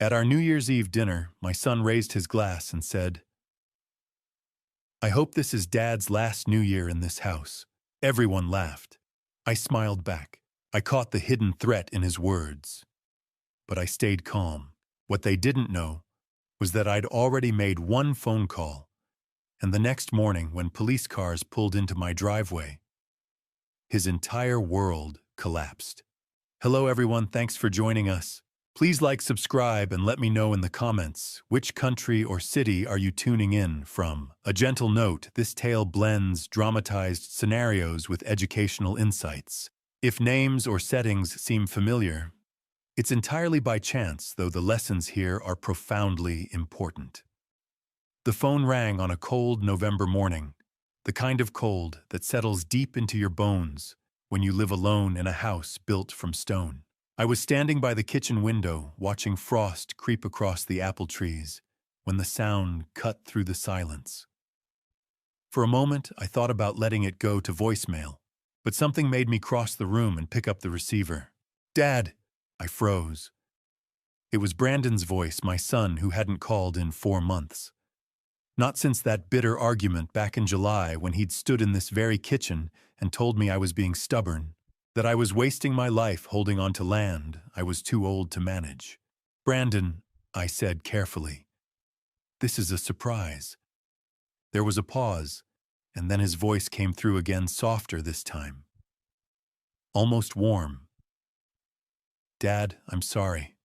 At our New Year's Eve dinner, my son raised his glass and said, "I hope this is Dad's last New Year in this house." Everyone laughed. I smiled back. I caught the hidden threat in his words. But I stayed calm. What they didn't know was that I'd already made one phone call, and the next morning when police cars pulled into my driveway, his entire world collapsed. Hello everyone, thanks for joining us. Please like, subscribe, and let me know in the comments which country or city are you tuning in from. A gentle note, this tale blends dramatized scenarios with educational insights. If names or settings seem familiar, it's entirely by chance, though the lessons here are profoundly important. The phone rang on a cold November morning, the kind of cold that settles deep into your bones when you live alone in a house built from stone. I was standing by the kitchen window, watching frost creep across the apple trees, when the sound cut through the silence. For a moment, I thought about letting it go to voicemail, but something made me cross the room and pick up the receiver. "Dad!" I froze. It was Brandon's voice, my son, who hadn't called in 4 months. Not since that bitter argument back in July when he'd stood in this very kitchen and told me I was being stubborn, that I was wasting my life holding on to land I was too old to manage. "Brandon," I said carefully, "this is a surprise." There was a pause, and then his voice came through again, softer this time, almost warm. "Dad, I'm sorry.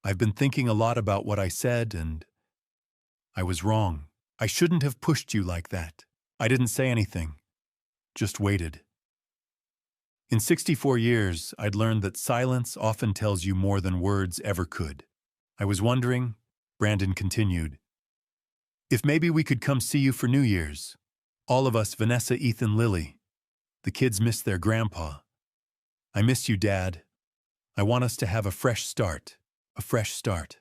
I've been thinking a lot about what I said, and I was wrong. I shouldn't have pushed you like that." I didn't say anything, just waited. In 64 years, I'd learned that silence often tells you more than words ever could. "I was wondering," Brandon continued, "if maybe we could come see you for New Year's. All of us, Vanessa, Ethan, Lily. The kids miss their grandpa. I miss you, Dad. I want us to have a fresh start. A fresh start."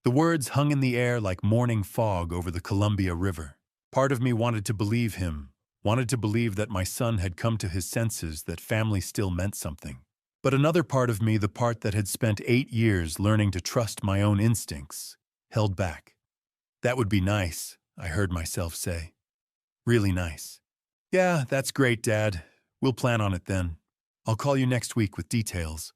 The words hung in the air like morning fog over the Columbia River. Part of me wanted to believe him, wanted to believe that my son had come to his senses, that family still meant something. But another part of me, the part that had spent 8 years learning to trust my own instincts, held back. "That would be nice," I heard myself say. "Really nice." "Yeah, that's great, Dad. We'll plan on it then. I'll call you next week with details."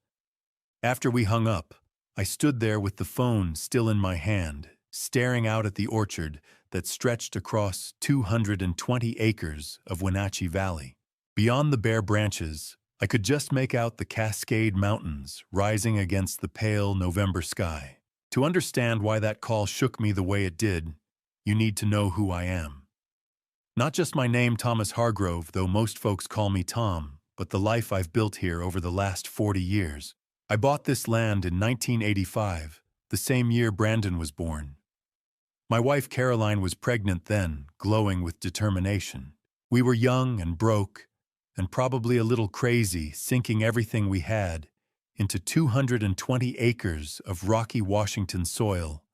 After we hung up, I stood there with the phone still in my hand, staring out at the orchard that stretched across 220 acres of Wenatchee Valley. Beyond the bare branches, I could just make out the Cascade Mountains rising against the pale November sky. To understand why that call shook me the way it did, you need to know who I am. Not just my name, Thomas Hargrove, though most folks call me Tom, but the life I've built here over the last 40 years. I bought this land in 1985, the same year Brandon was born. My wife Caroline was pregnant then, glowing with determination. We were young and broke, and probably a little crazy, sinking everything we had into 220 acres of rocky Washington soil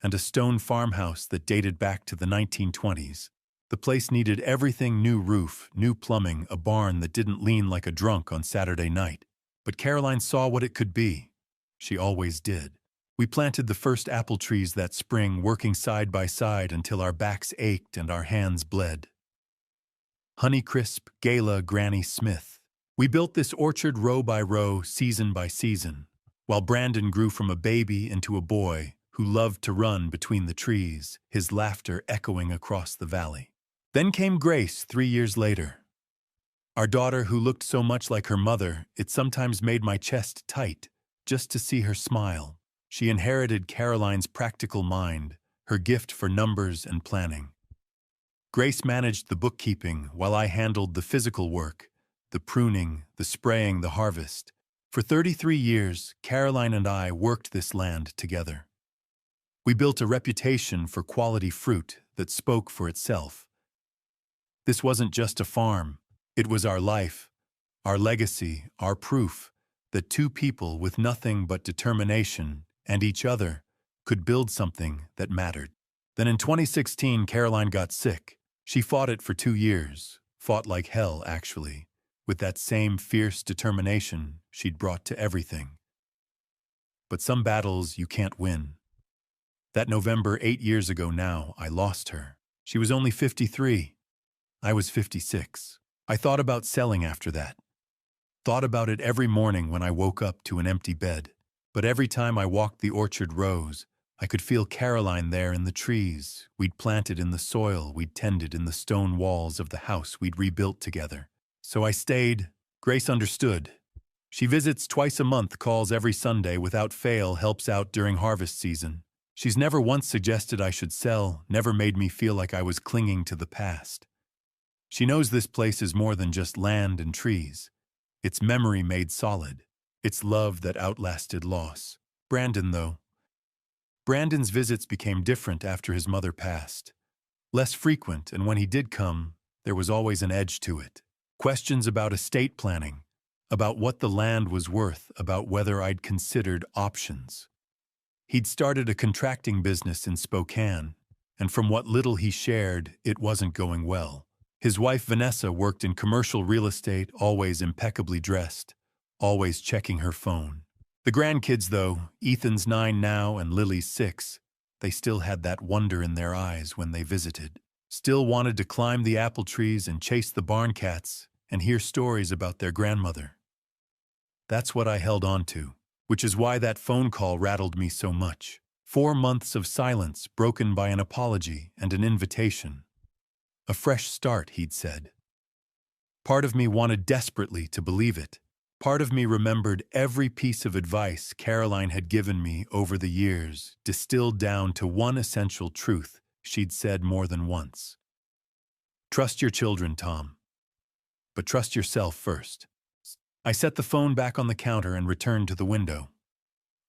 and a stone farmhouse that dated back to the 1920s. The place needed everything: new roof, new plumbing, a barn that didn't lean like a drunk on Saturday night. But Caroline saw what it could be. She always did. We planted the first apple trees that spring, working side by side until our backs ached and our hands bled. Honeycrisp, Gala, Granny Smith. We built this orchard row by row, season by season, while Brandon grew from a baby into a boy who loved to run between the trees, his laughter echoing across the valley. Then came Grace 3 years later. Our daughter, who looked so much like her mother, it sometimes made my chest tight just to see her smile. She inherited Caroline's practical mind, her gift for numbers and planning. Grace managed the bookkeeping while I handled the physical work, the pruning, the spraying, the harvest. For 33 years, Caroline and I worked this land together. We built a reputation for quality fruit that spoke for itself. This wasn't just a farm. It was our life, our legacy, our proof that two people with nothing but determination and each other could build something that mattered. Then in 2016, Caroline got sick. She fought it for 2 years, fought like hell, actually, with that same fierce determination she'd brought to everything. but some battles you can't win. That November 8 years ago now, I lost her. She was only 53. I was 56. I thought about selling after that. Thought about it every morning when I woke up to an empty bed. But every time I walked the orchard rows, I could feel Caroline there in the trees we'd planted, in the soil we'd tended, in the stone walls of the house we'd rebuilt together. So I stayed. Grace understood. She visits twice a month, calls every Sunday without fail, helps out during harvest season. She's never once suggested I should sell, never made me feel like I was clinging to the past. She knows this place is more than just land and trees. It's memory made solid. It's love that outlasted loss. Brandon's visits became different after his mother passed. Less frequent, and when he did come, there was always an edge to it. Questions about estate planning, about what the land was worth, about whether I'd considered options. He'd started a contracting business in Spokane, and from what little he shared, it wasn't going well. His wife Vanessa worked in commercial real estate, always impeccably dressed, always checking her phone. The grandkids, though, Ethan's 9 now and Lily's 6, they still had that wonder in their eyes when they visited. Still wanted to climb the apple trees and chase the barn cats and hear stories about their grandmother. That's what I held on to, which is why that phone call rattled me so much. 4 months of silence broken by an apology and an invitation. A fresh start, he'd said. Part of me wanted desperately to believe it. Part of me remembered every piece of advice Caroline had given me over the years, distilled down to one essential truth she'd said more than once. Trust your children, Tom. But trust yourself first. I set the phone back on the counter and returned to the window.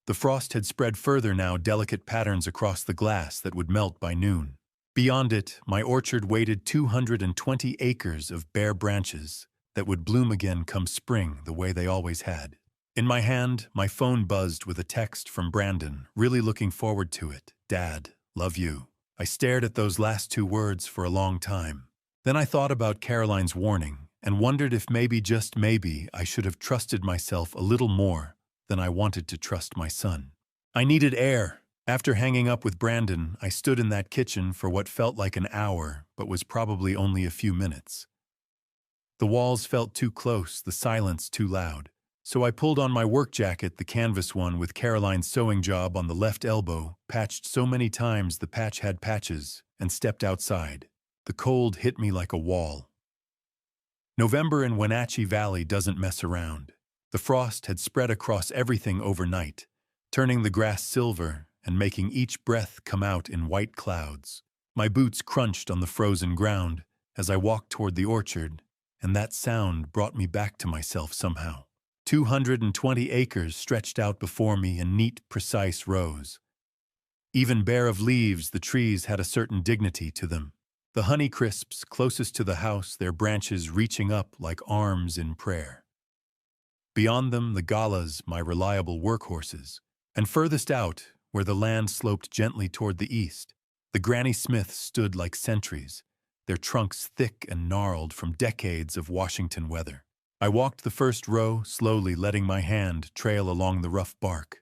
The frost had spread further now, delicate patterns across the glass that would melt by noon. Beyond it, my orchard waited 220 acres of bare branches that would bloom again come spring the way they always had. In my hand, my phone buzzed with a text from Brandon, really looking forward to it. Dad, love you. I stared at those last 2 words for a long time. Then I thought about Caroline's warning and wondered if maybe, just maybe, I should have trusted myself a little more than I wanted to trust my son. I needed air. After hanging up with Brandon, I stood in that kitchen for what felt like an hour, but was probably only a few minutes. The walls felt too close, the silence too loud. So I pulled on my work jacket, the canvas one with Caroline's sewing job on the left elbow, patched so many times the patch had patches, and stepped outside. The cold hit me like a wall. November in Wenatchee Valley doesn't mess around. The frost had spread across everything overnight, turning the grass silver and making each breath come out in white clouds. My boots crunched on the frozen ground as I walked toward the orchard, and that sound brought me back to myself somehow. 220 acres stretched out before me in neat, precise rows. Even bare of leaves, the trees had a certain dignity to them. The honeycrisps closest to the house, their branches reaching up like arms in prayer. Beyond them, the galas, my reliable workhorses. And furthest out, where the land sloped gently toward the east, the Granny Smiths stood like sentries, their trunks thick and gnarled from decades of Washington weather. I walked the first row, slowly letting my hand trail along the rough bark.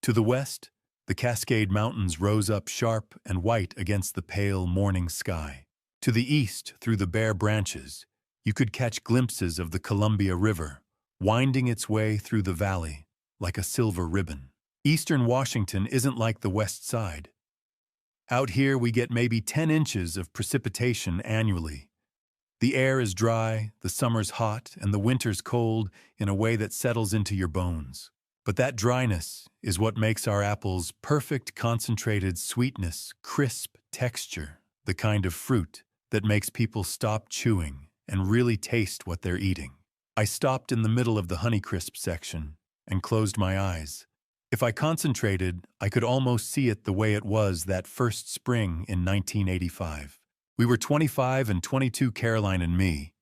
To the west, the Cascade Mountains rose up sharp and white against the pale morning sky. To the east, through the bare branches, you could catch glimpses of the Columbia River, winding its way through the valley like a silver ribbon. Eastern Washington isn't like the west side. Out here we get maybe 10 inches of precipitation annually. The air is dry, the summer's hot, and the winter's cold in a way that settles into your bones. But that dryness is what makes our apples perfect concentrated sweetness, crisp texture, the kind of fruit that makes people stop chewing and really taste what they're eating. I stopped in the middle of the Honeycrisp section and closed my eyes. If I concentrated, I could almost see it the way it was that first spring in 1985. We were 25 and 22, Caroline and me,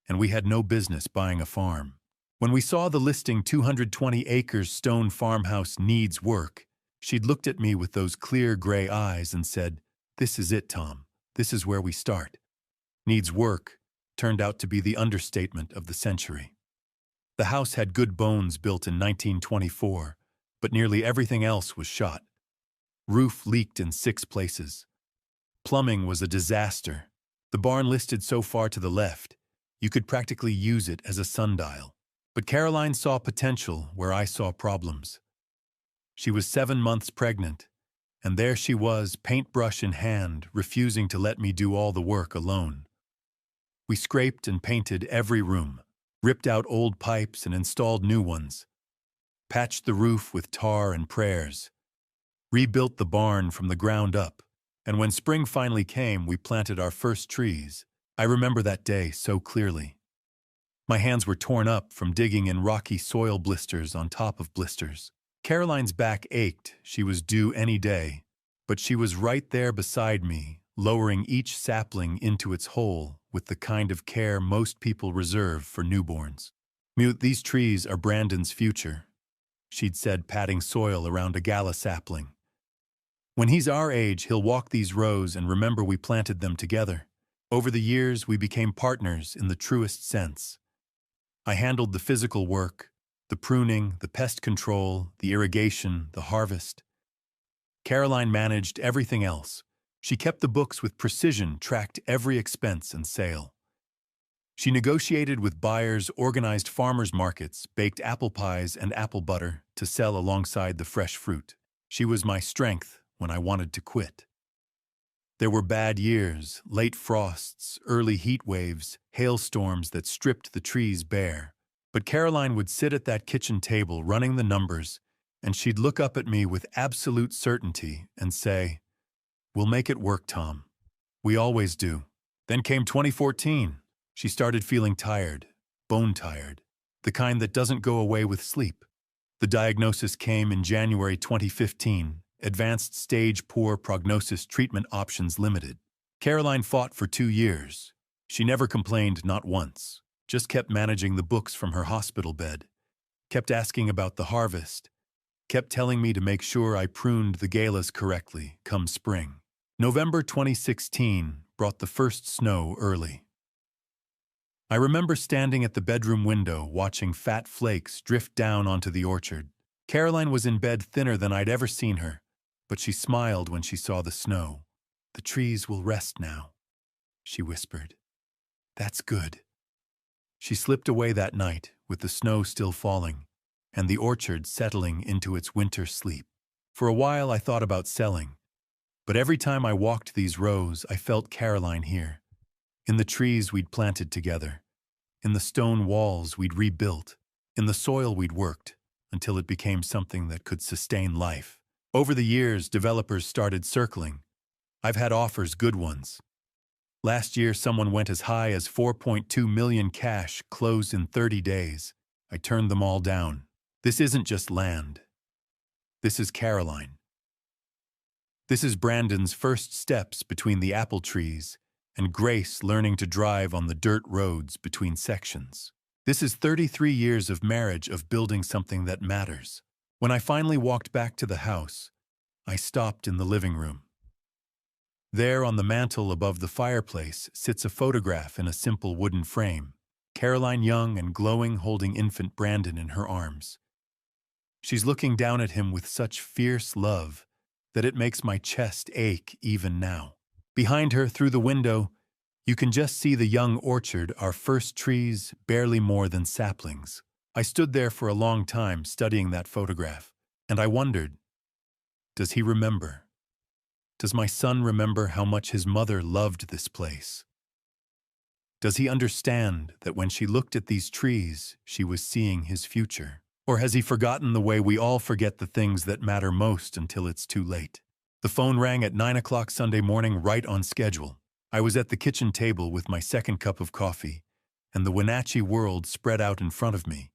and we had no business buying a farm. When we saw the listing 220 acres stone farmhouse needs work, she'd looked at me with those clear gray eyes and said, "This is it, Tom. This is where we start." Needs work turned out to be the understatement of the century. The house had good bones, built in 1924, but nearly everything else was shot. Roof leaked in 6 places. Plumbing was a disaster. The barn listed so far to the left, you could practically use it as a sundial. But Caroline saw potential where I saw problems. She was 7 months pregnant, and there she was, paintbrush in hand, refusing to let me do all the work alone. We scraped and painted every room, ripped out old pipes and installed new ones, patched the roof with tar and prayers, rebuilt the barn from the ground up, and when spring finally came, we planted our first trees. I remember that day so clearly. My hands were torn up from digging in rocky soil blisters on top of blisters. Caroline's back ached, she was due any day, but she was right there beside me, lowering each sapling into its hole with the kind of care most people reserve for newborns. "Mute, these trees are Brandon's future," she'd said, patting soil around a gala sapling. "When he's our age, he'll walk these rows and remember we planted them together." Over the years, we became partners in the truest sense. I handled the physical work, the pruning, the pest control, the irrigation, the harvest. Caroline managed everything else. She kept the books with precision, tracked every expense and sale. She negotiated with buyers, organized farmers' markets, baked apple pies and apple butter to sell alongside the fresh fruit. She was my strength when I wanted to quit. There were bad years, late frosts, early heat waves, hailstorms that stripped the trees bare. But Caroline would sit at that kitchen table running the numbers, and she'd look up at me with absolute certainty and say, "We'll make it work, Tom. We always do." Then came 2014. She started feeling tired, bone-tired, the kind that doesn't go away with sleep. The diagnosis came in January 2015, advanced stage poor prognosis, treatment options limited. Caroline fought for 2 years. She never complained, not once, just kept managing the books from her hospital bed, kept asking about the harvest, kept telling me to make sure I pruned the galas correctly come spring. November 2016 brought the first snow early. I remember standing at the bedroom window watching fat flakes drift down onto the orchard. Caroline was in bed thinner than I'd ever seen her, but she smiled when she saw the snow. "The trees will rest now," she whispered. "That's good." She slipped away that night with the snow still falling and the orchard settling into its winter sleep. For a while I thought about selling, but every time I walked these rows I felt Caroline here, in the trees we'd planted together, in the stone walls we'd rebuilt, in the soil we'd worked, until it became something that could sustain life. Over the years, developers started circling. I've had offers, good ones. Last year, someone went as high as $4.2 million cash, closed in 30 days. I turned them all down. This isn't just land. This is Caroline. This is Brandon's first steps between the apple trees and Grace learning to drive on the dirt roads between sections. This is 33 years of marriage, of building something that matters. When I finally walked back to the house, I stopped in the living room. There on the mantel above the fireplace sits a photograph in a simple wooden frame. Caroline young and glowing, holding infant Brandon in her arms. She's looking down at him with such fierce love that it makes my chest ache even now. Behind her, through the window, you can just see the young orchard, our first trees, barely more than saplings. I stood there for a long time studying that photograph, and I wondered, does he remember? Does my son remember how much his mother loved this place? Does he understand that when she looked at these trees, she was seeing his future? Or has he forgotten the way we all forget the things that matter most until it's too late? The phone rang at 9 o'clock Sunday morning, right on schedule. I was at the kitchen table with my second cup of coffee, and the Wenatchee world spread out in front of me,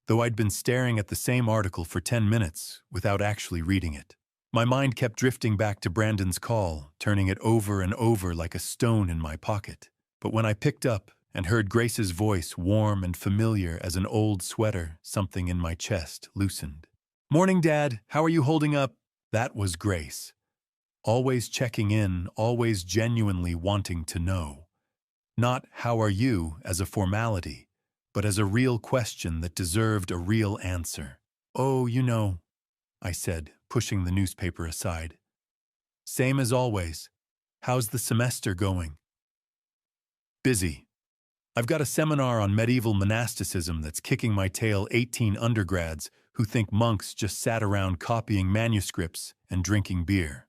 though I'd been staring at the same article for 10 minutes without actually reading it. My mind kept drifting back to Brandon's call, turning it over and over like a stone in my pocket. But when I picked up and heard Grace's voice, warm and familiar as an old sweater, something in my chest loosened. "Morning, Dad. How are you holding up?" That was Grace. Always checking in, always genuinely wanting to know. Not "how are you" as a formality, but as a real question that deserved a real answer. "Oh, you know, I said, pushing the newspaper aside. Same as always. How's the semester going? Busy. I've got a seminar on medieval monasticism that's kicking my tail 18 undergrads who think monks just sat around copying manuscripts and drinking beer.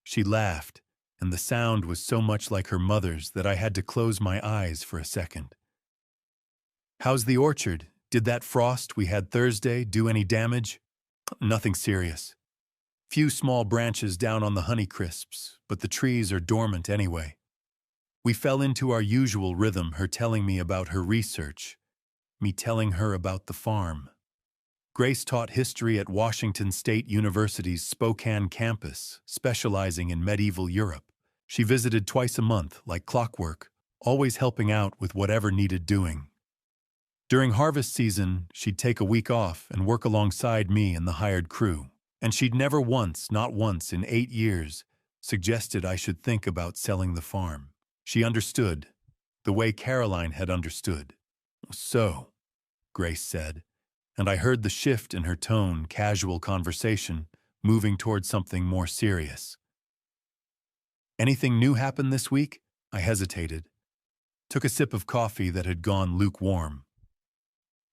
She laughed, and the sound was so much like her mother's that I had to close my eyes for a second. How's the orchard? Did that frost we had Thursday do any damage? Nothing serious. Few small branches down on the Honeycrisps, but the trees are dormant anyway. We fell into our usual rhythm, her telling me about her research, me telling her about the farm. Grace taught history at Washington State University's Spokane campus, specializing in medieval Europe. She visited twice a month, like clockwork, always helping out with whatever needed doing. During harvest season, she'd take a week off and work alongside me and the hired crew. And she'd never once, not once in 8 years, suggested I should think about selling the farm. She understood, the way Caroline had understood. So, Grace said, and I heard the shift in her tone, casual conversation, moving toward something more serious. Anything new happened this week? I hesitated. Took a sip of coffee that had gone lukewarm.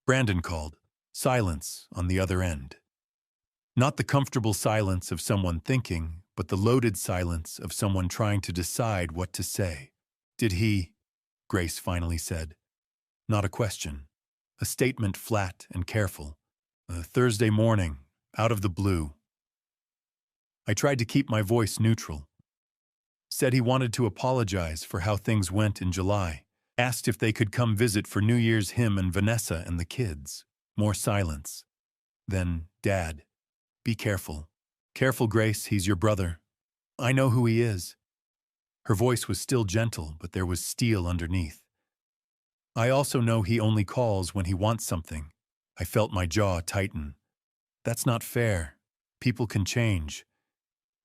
Brandon called. Silence on the other end. Not the comfortable silence of someone thinking, but the loaded silence of someone trying to decide what to say. Did he? Grace finally said. Not a question. A statement flat and careful. A Thursday morning, out of the blue. I tried to keep my voice neutral. Said he wanted to apologize for how things went in July. Asked if they could come visit for New Year's, him and Vanessa and the kids. More silence. Then, Dad. Be careful. Careful, Grace, he's your brother. I know who he is. Her voice was still gentle, but there was steel underneath. I also know he only calls when he wants something. I felt my jaw tighten. That's not fair. People can change.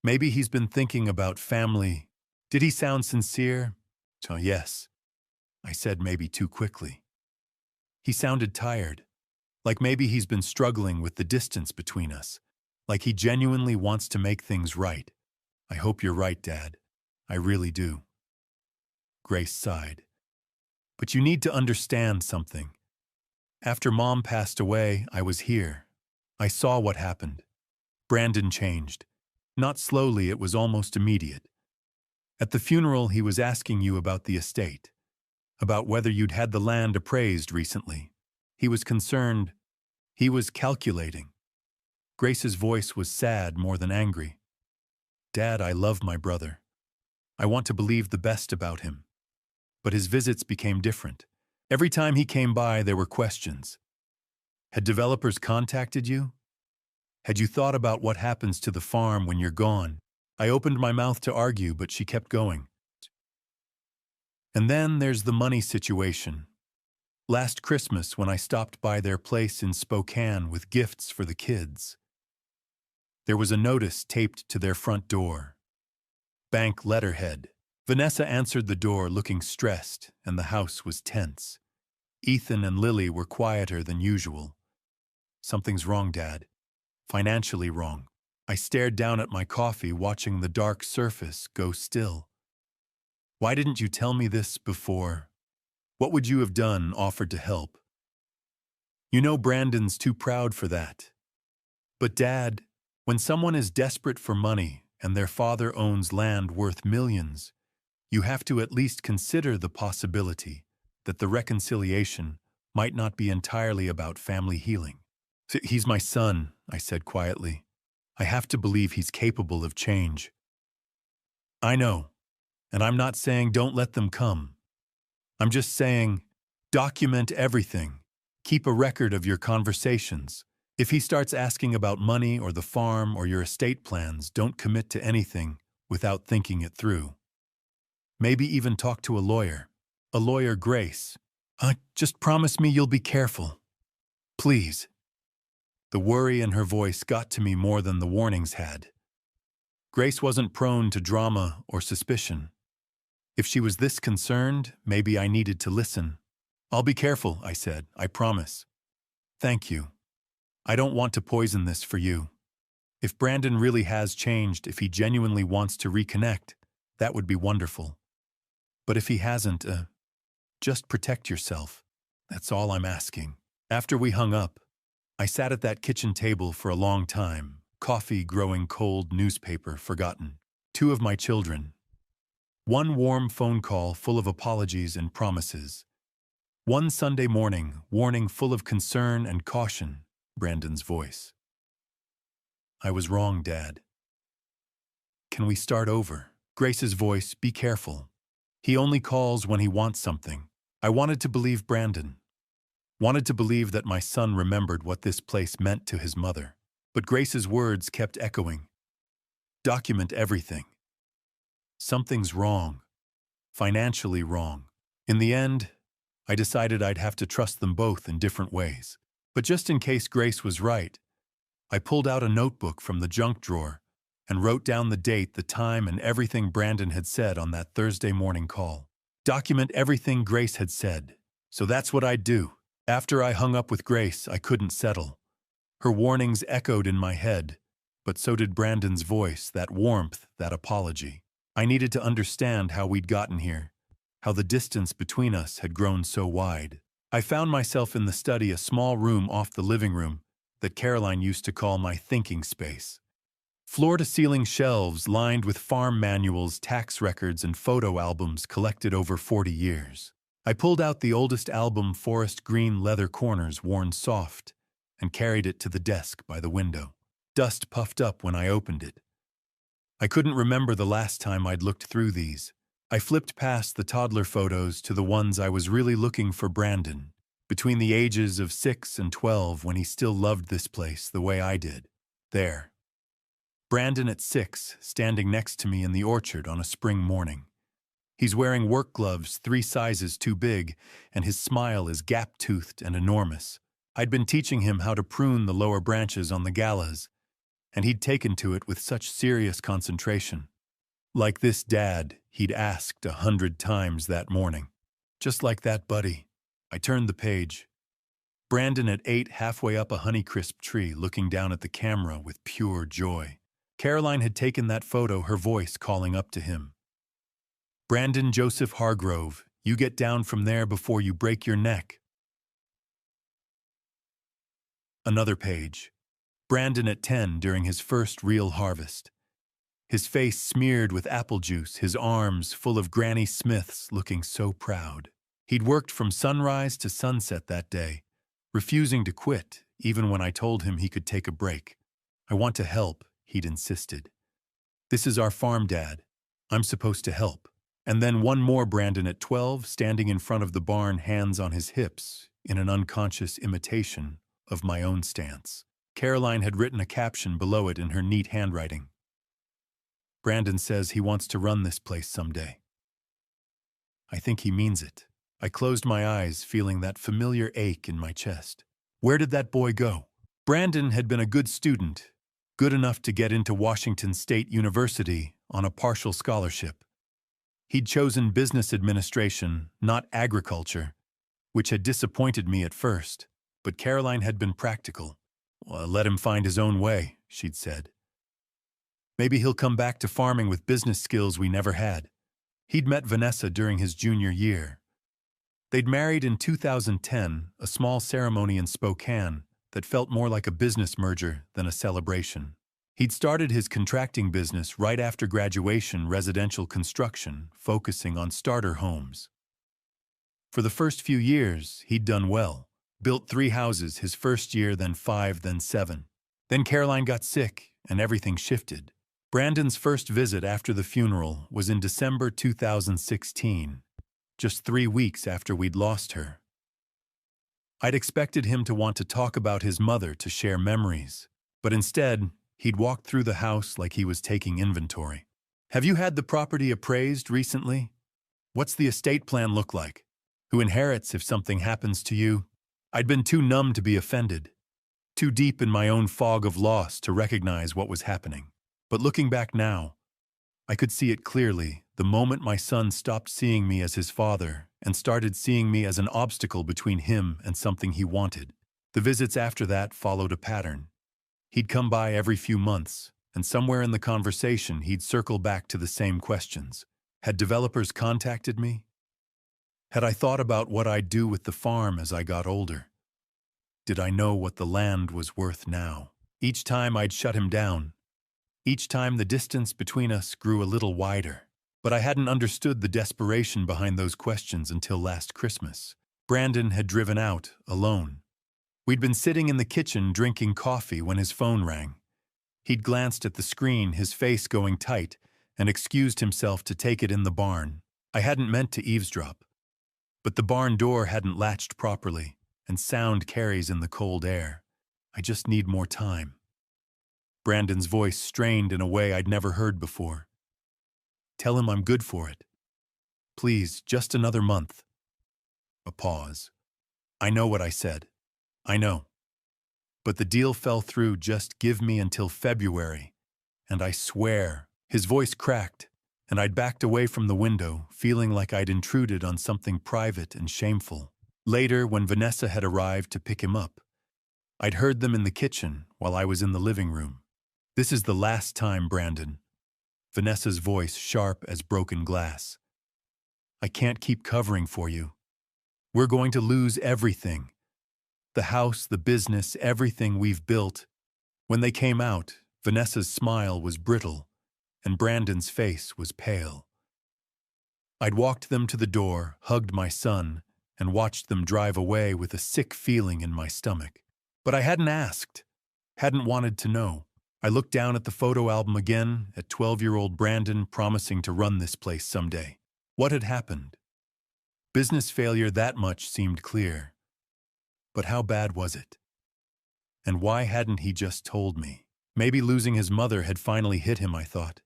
Maybe he's been thinking about family. Did he sound sincere? Oh, yes. I said maybe too quickly. He sounded tired. Like maybe he's been struggling with the distance between us. Like he genuinely wants to make things right. I hope you're right, Dad. I really do. Grace sighed. But you need to understand something. After Mom passed away, I was here. I saw what happened. Brandon changed. Not slowly, it was almost immediate. At the funeral, he was asking you about the estate, about whether you'd had the land appraised recently. He was concerned. He was calculating. Grace's voice was sad more than angry. Dad, I love my brother. I want to believe the best about him. But his visits became different. Every time he came by, there were questions. Had developers contacted you? Had you thought about what happens to the farm when you're gone? I opened my mouth to argue, but she kept going. And then there's the money situation. Last Christmas, when I stopped by their place in Spokane with gifts for the kids, there was a notice taped to their front door. Bank letterhead. Vanessa answered the door looking stressed, and the house was tense. Ethan and Lily were quieter than usual. Something's wrong, Dad. Financially wrong. I stared down at my coffee, watching the dark surface go still. Why didn't you tell me this before? What would you have done, offered to help? You know Brandon's too proud for that. But Dad, when someone is desperate for money and their father owns land worth millions, you have to at least consider the possibility that the reconciliation might not be entirely about family healing. He's my son, I said quietly. I have to believe he's capable of change. I know, and I'm not saying don't let them come. I'm just saying, document everything. Keep a record of your conversations. If he starts asking about money or the farm or your estate plans, don't commit to anything without thinking it through. Maybe even talk to a lawyer. A lawyer, Grace. Just promise me you'll be careful. Please. The worry in her voice got to me more than the warnings had. Grace wasn't prone to drama or suspicion. If she was this concerned, maybe I needed to listen. I'll be careful, I said. I promise. Thank you. I don't want to poison this for you. If Brandon really has changed, if he genuinely wants to reconnect, that would be wonderful. But if he hasn't, just protect yourself. That's all I'm asking. After we hung up, I sat at that kitchen table for a long time, coffee growing cold, newspaper forgotten. Two of my children. One warm phone call full of apologies and promises. One Sunday morning, warning full of concern and caution, Brandon's voice. I was wrong, Dad. Can we start over? Grace's voice, be careful. He only calls when he wants something. I wanted to believe Brandon. Wanted to believe that my son remembered what this place meant to his mother. But Grace's words kept echoing. Document everything. Something's wrong. Financially wrong. In the end, I decided I'd have to trust them both in different ways. But just in case Grace was right, I pulled out a notebook from the junk drawer and wrote down the date, the time, and everything Brandon had said on that Thursday morning call. Document everything Grace had said. So that's what I'd do. After I hung up with Grace, I couldn't settle. Her warnings echoed in my head, but so did Brandon's voice, that warmth, that apology. I needed to understand how we'd gotten here, how the distance between us had grown so wide. I found myself in the study, a small room off the living room that Caroline used to call my thinking space. Floor-to-ceiling shelves lined with farm manuals, tax records, and photo albums collected over 40 years. I pulled out the oldest album, forest green leather corners worn soft, and carried it to the desk by the window. Dust puffed up when I opened it. I couldn't remember the last time I'd looked through these. I flipped past the toddler photos to the ones I was really looking for Brandon, between the ages of 6 and 12, when he still loved this place the way I did. There. Brandon at 6, standing next to me in the orchard on a spring morning. He's wearing work gloves 3 sizes too big, and his smile is gap-toothed and enormous. I'd been teaching him how to prune the lower branches on the galahs, and he'd taken to it with such serious concentration. Like this dad he'd asked 100 times that morning. Just like that, buddy. I turned the page. Brandon at 8, halfway up a Honeycrisp tree, looking down at the camera with pure joy. Caroline had taken that photo, her voice calling up to him. Brandon Joseph Hargrove, you get down from there before you break your neck. Another page. Brandon at 10 during his first real harvest. His face smeared with apple juice, his arms full of Granny Smiths, looking so proud. He'd worked from sunrise to sunset that day, refusing to quit even when I told him he could take a break. I want to help, he'd insisted. This is our farm, Dad. I'm supposed to help. And then one more Brandon at 12, standing in front of the barn, hands on his hips, in an unconscious imitation of my own stance. Caroline had written a caption below it in her neat handwriting. Brandon says he wants to run this place someday. I think he means it. I closed my eyes, feeling that familiar ache in my chest. Where did that boy go? Brandon had been a good student, good enough to get into Washington State University on a partial scholarship. He'd chosen business administration, not agriculture, which had disappointed me at first, but Caroline had been practical. Well, let him find his own way, she'd said. Maybe he'll come back to farming with business skills we never had. He'd met Vanessa during his junior year. They'd married in 2010, a small ceremony in Spokane that felt more like a business merger than a celebration. He'd started his contracting business right after graduation, residential construction, focusing on starter homes. For the first few years, he'd done well. Built 3 houses his first year, then 5, then 7. Then Caroline got sick, and everything shifted. Brandon's first visit after the funeral was in December 2016, just 3 weeks after we'd lost her. I'd expected him to want to talk about his mother, to share memories, but instead, he'd walked through the house like he was taking inventory. Have you had the property appraised recently? What's the estate plan look like? Who inherits if something happens to you? I'd been too numb to be offended, too deep in my own fog of loss to recognize what was happening. But looking back now, I could see it clearly the moment my son stopped seeing me as his father and started seeing me as an obstacle between him and something he wanted. The visits after that followed a pattern. He'd come by every few months, and somewhere in the conversation he'd circle back to the same questions. Had developers contacted me? Had I thought about what I'd do with the farm as I got older? Did I know what the land was worth now? Each time I'd shut him down. Each time the distance between us grew a little wider. But I hadn't understood the desperation behind those questions until last Christmas. Brandon had driven out, alone. We'd been sitting in the kitchen drinking coffee when his phone rang. He'd glanced at the screen, his face going tight, and excused himself to take it in the barn. I hadn't meant to eavesdrop. But the barn door hadn't latched properly, and sound carries in the cold air. I just need more time. Brandon's voice strained in a way I'd never heard before. Tell him I'm good for it. Please, just another month. A pause. I know what I said. I know. But the deal fell through. Just give me until February. And I swear. His voice cracked, and I'd backed away from the window, feeling like I'd intruded on something private and shameful. Later, when Vanessa had arrived to pick him up, I'd heard them in the kitchen while I was in the living room. This is the last time, Brandon. Vanessa's voice sharp as broken glass. I can't keep covering for you. We're going to lose everything. The house, the business, everything we've built. When they came out, Vanessa's smile was brittle, and Brandon's face was pale. I'd walked them to the door, hugged my son, and watched them drive away with a sick feeling in my stomach. But I hadn't asked, hadn't wanted to know. I looked down at the photo album again, at 12-year-old Brandon promising to run this place someday. What had happened? Business failure, that much seemed clear. But how bad was it? And why hadn't he just told me? Maybe losing his mother had finally hit him, I thought.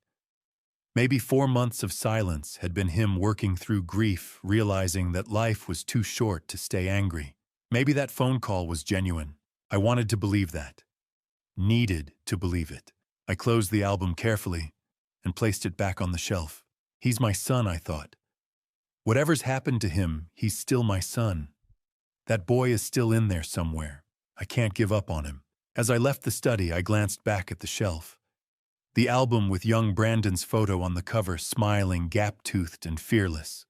Maybe 4 months of silence had been him working through grief, realizing that life was too short to stay angry. Maybe that phone call was genuine. I wanted to believe that. Needed to believe it. I closed the album carefully and placed it back on the shelf. He's my son, I thought. Whatever's happened to him, he's still my son. That boy is still in there somewhere. I can't give up on him. As I left the study, I glanced back at the shelf. The album with young Brandon's photo on the cover, smiling, gap-toothed, and fearless.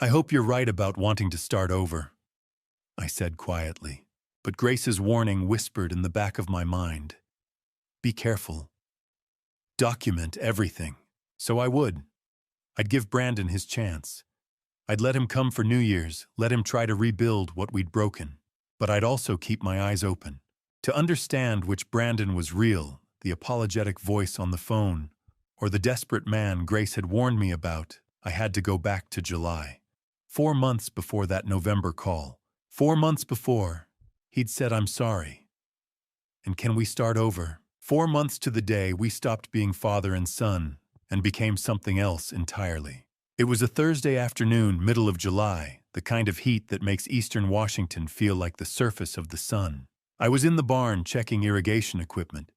I hope you're right about wanting to start over, I said quietly. But Grace's warning whispered in the back of my mind. Be careful. Document everything. So I would. I'd give Brandon his chance. I'd let him come for New Year's, let him try to rebuild what we'd broken. But I'd also keep my eyes open. To understand which Brandon was real, the apologetic voice on the phone, or the desperate man Grace had warned me about, I had to go back to July. 4 months before that November call. 4 months before, he'd said, I'm sorry. And can we start over? 4 months to the day we stopped being father and son and became something else entirely. It was a Thursday afternoon, middle of July, the kind of heat that makes eastern Washington feel like the surface of the sun. I was in the barn checking irrigation equipment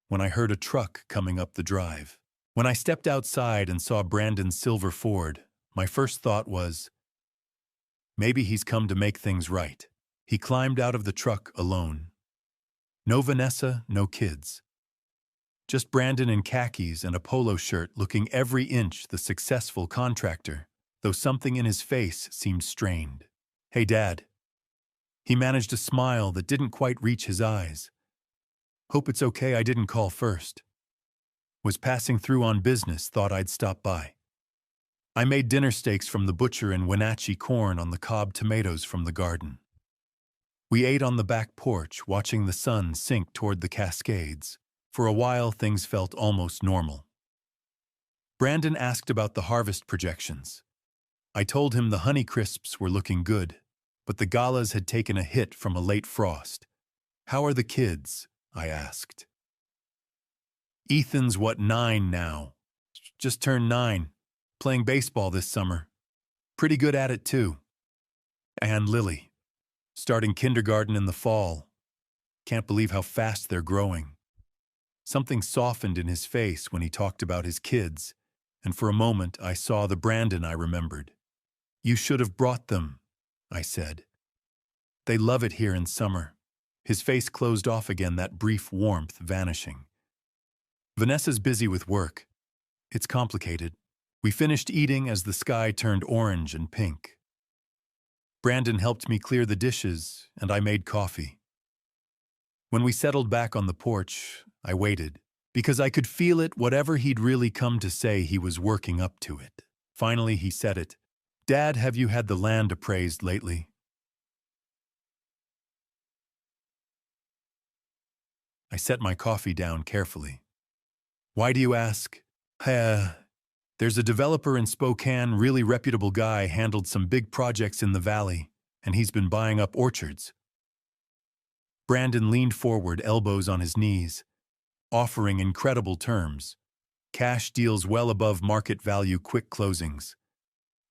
when I heard a truck coming up the drive. When I stepped outside and saw Brandon's silver Ford, my first thought was, maybe he's come to make things right. He climbed out of the truck alone. No Vanessa, no kids. Just Brandon in khakis and a polo shirt, looking every inch the successful contractor, though something in his face seemed strained. Hey, Dad. He managed a smile that didn't quite reach his eyes. Hope it's okay I didn't call first. Was passing through on business, thought I'd stop by. I made dinner steaks from the butcher and Wenatchee corn on the cob tomatoes from the garden. We ate on the back porch, watching the sun sink toward the Cascades. For a while, things felt almost normal. Brandon asked about the harvest projections. I told him the Honeycrisps were looking good, but the galas had taken a hit from a late frost. How are the kids? I asked. Ethan's 9 now? Just turned 9. Playing baseball this summer. Pretty good at it, too. And Lily. Starting kindergarten in the fall. Can't believe how fast they're growing. Something softened in his face when he talked about his kids, and for a moment I saw the Brandon I remembered. You should have brought them, I said. They love it here in summer. His face closed off again, that brief warmth vanishing. Vanessa's busy with work. It's complicated. We finished eating as the sky turned orange and pink. Brandon helped me clear the dishes, and I made coffee. When we settled back on the porch, I waited, because I could feel it, whatever he'd really come to say, he was working up to it. Finally, he said it. "Dad, have you had the land appraised lately?" I set my coffee down carefully. "Why do you ask?" There's a developer in Spokane, really reputable guy, handled some big projects in the valley, and he's been buying up orchards." Brandon leaned forward, elbows on his knees, offering incredible terms. Cash deals well above market value, quick closings.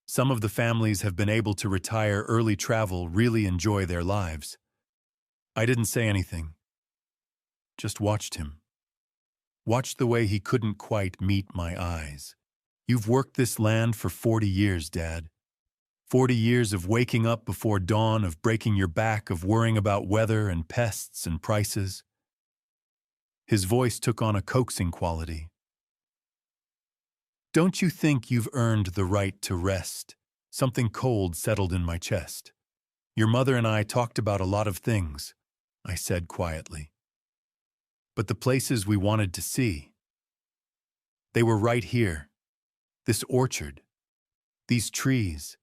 Some of the families have been able to retire early, travel, really enjoy their lives. I didn't say anything. Just watched him. Watched the way he couldn't quite meet my eyes. "You've worked this land for 40 years, Dad. 40 years of waking up before dawn, of breaking your back, of worrying about weather and pests and prices." His voice took on a coaxing quality. "Don't you think you've earned the right to rest?" Something cold settled in my chest. "Your mother and I talked about a lot of things," I said quietly. "But the places we wanted to see, they were right here. This orchard, these trees,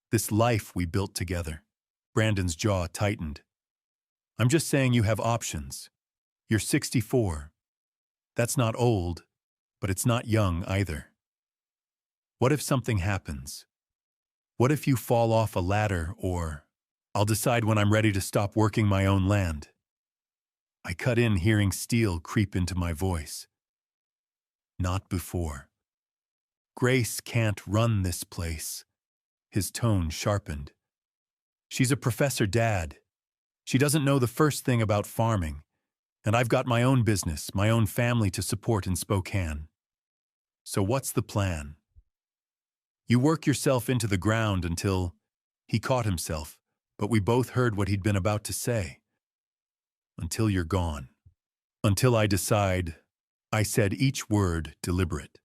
this life we built together." Brandon's jaw tightened. "I'm just saying you have options. You're 64. That's not old, but it's not young either. What if something happens? What if you fall off a ladder, or I'll decide when I'm ready to stop working my own land?" I cut in, hearing steel creep into my voice. "Not before. Grace can't run this place." His tone sharpened. "She's a professor, Dad. She doesn't know the first thing about farming, and I've got my own business, my own family to support in Spokane. So what's the plan? You work yourself into the ground until—" He caught himself, but we both heard what he'd been about to say. "Until you're gone. Until I decide," I said, each word deliberate.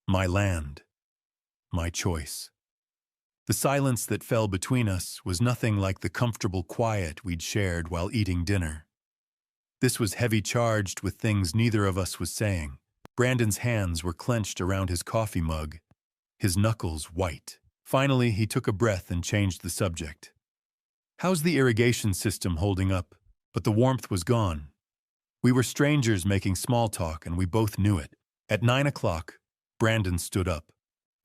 "My land. My choice." The silence that fell between us was nothing like the comfortable quiet we'd shared while eating dinner. This was heavy, charged with things neither of us was saying. Brandon's hands were clenched around his coffee mug, his knuckles white. Finally, he took a breath and changed the subject. "How's the irrigation system holding up?" But the warmth was gone. We were strangers making small talk, and we both knew it. At 9 o'clock, Brandon stood up.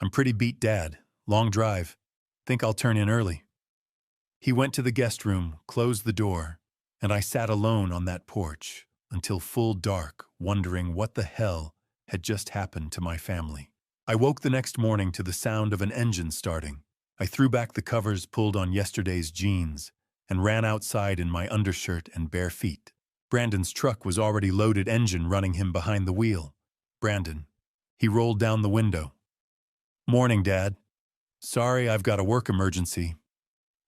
"I'm pretty beat, Dad. Long drive. Think I'll turn in early." He went to the guest room, closed the door, and I sat alone on that porch until full dark, wondering what the hell had just happened to my family. I woke the next morning to the sound of an engine starting. I threw back the covers, pulled on yesterday's jeans, and ran outside in my undershirt and bare feet. Brandon's truck was already loaded, engine running, him behind the wheel. "Brandon." He rolled down the window. "Morning, Dad. Sorry, I've got a work emergency.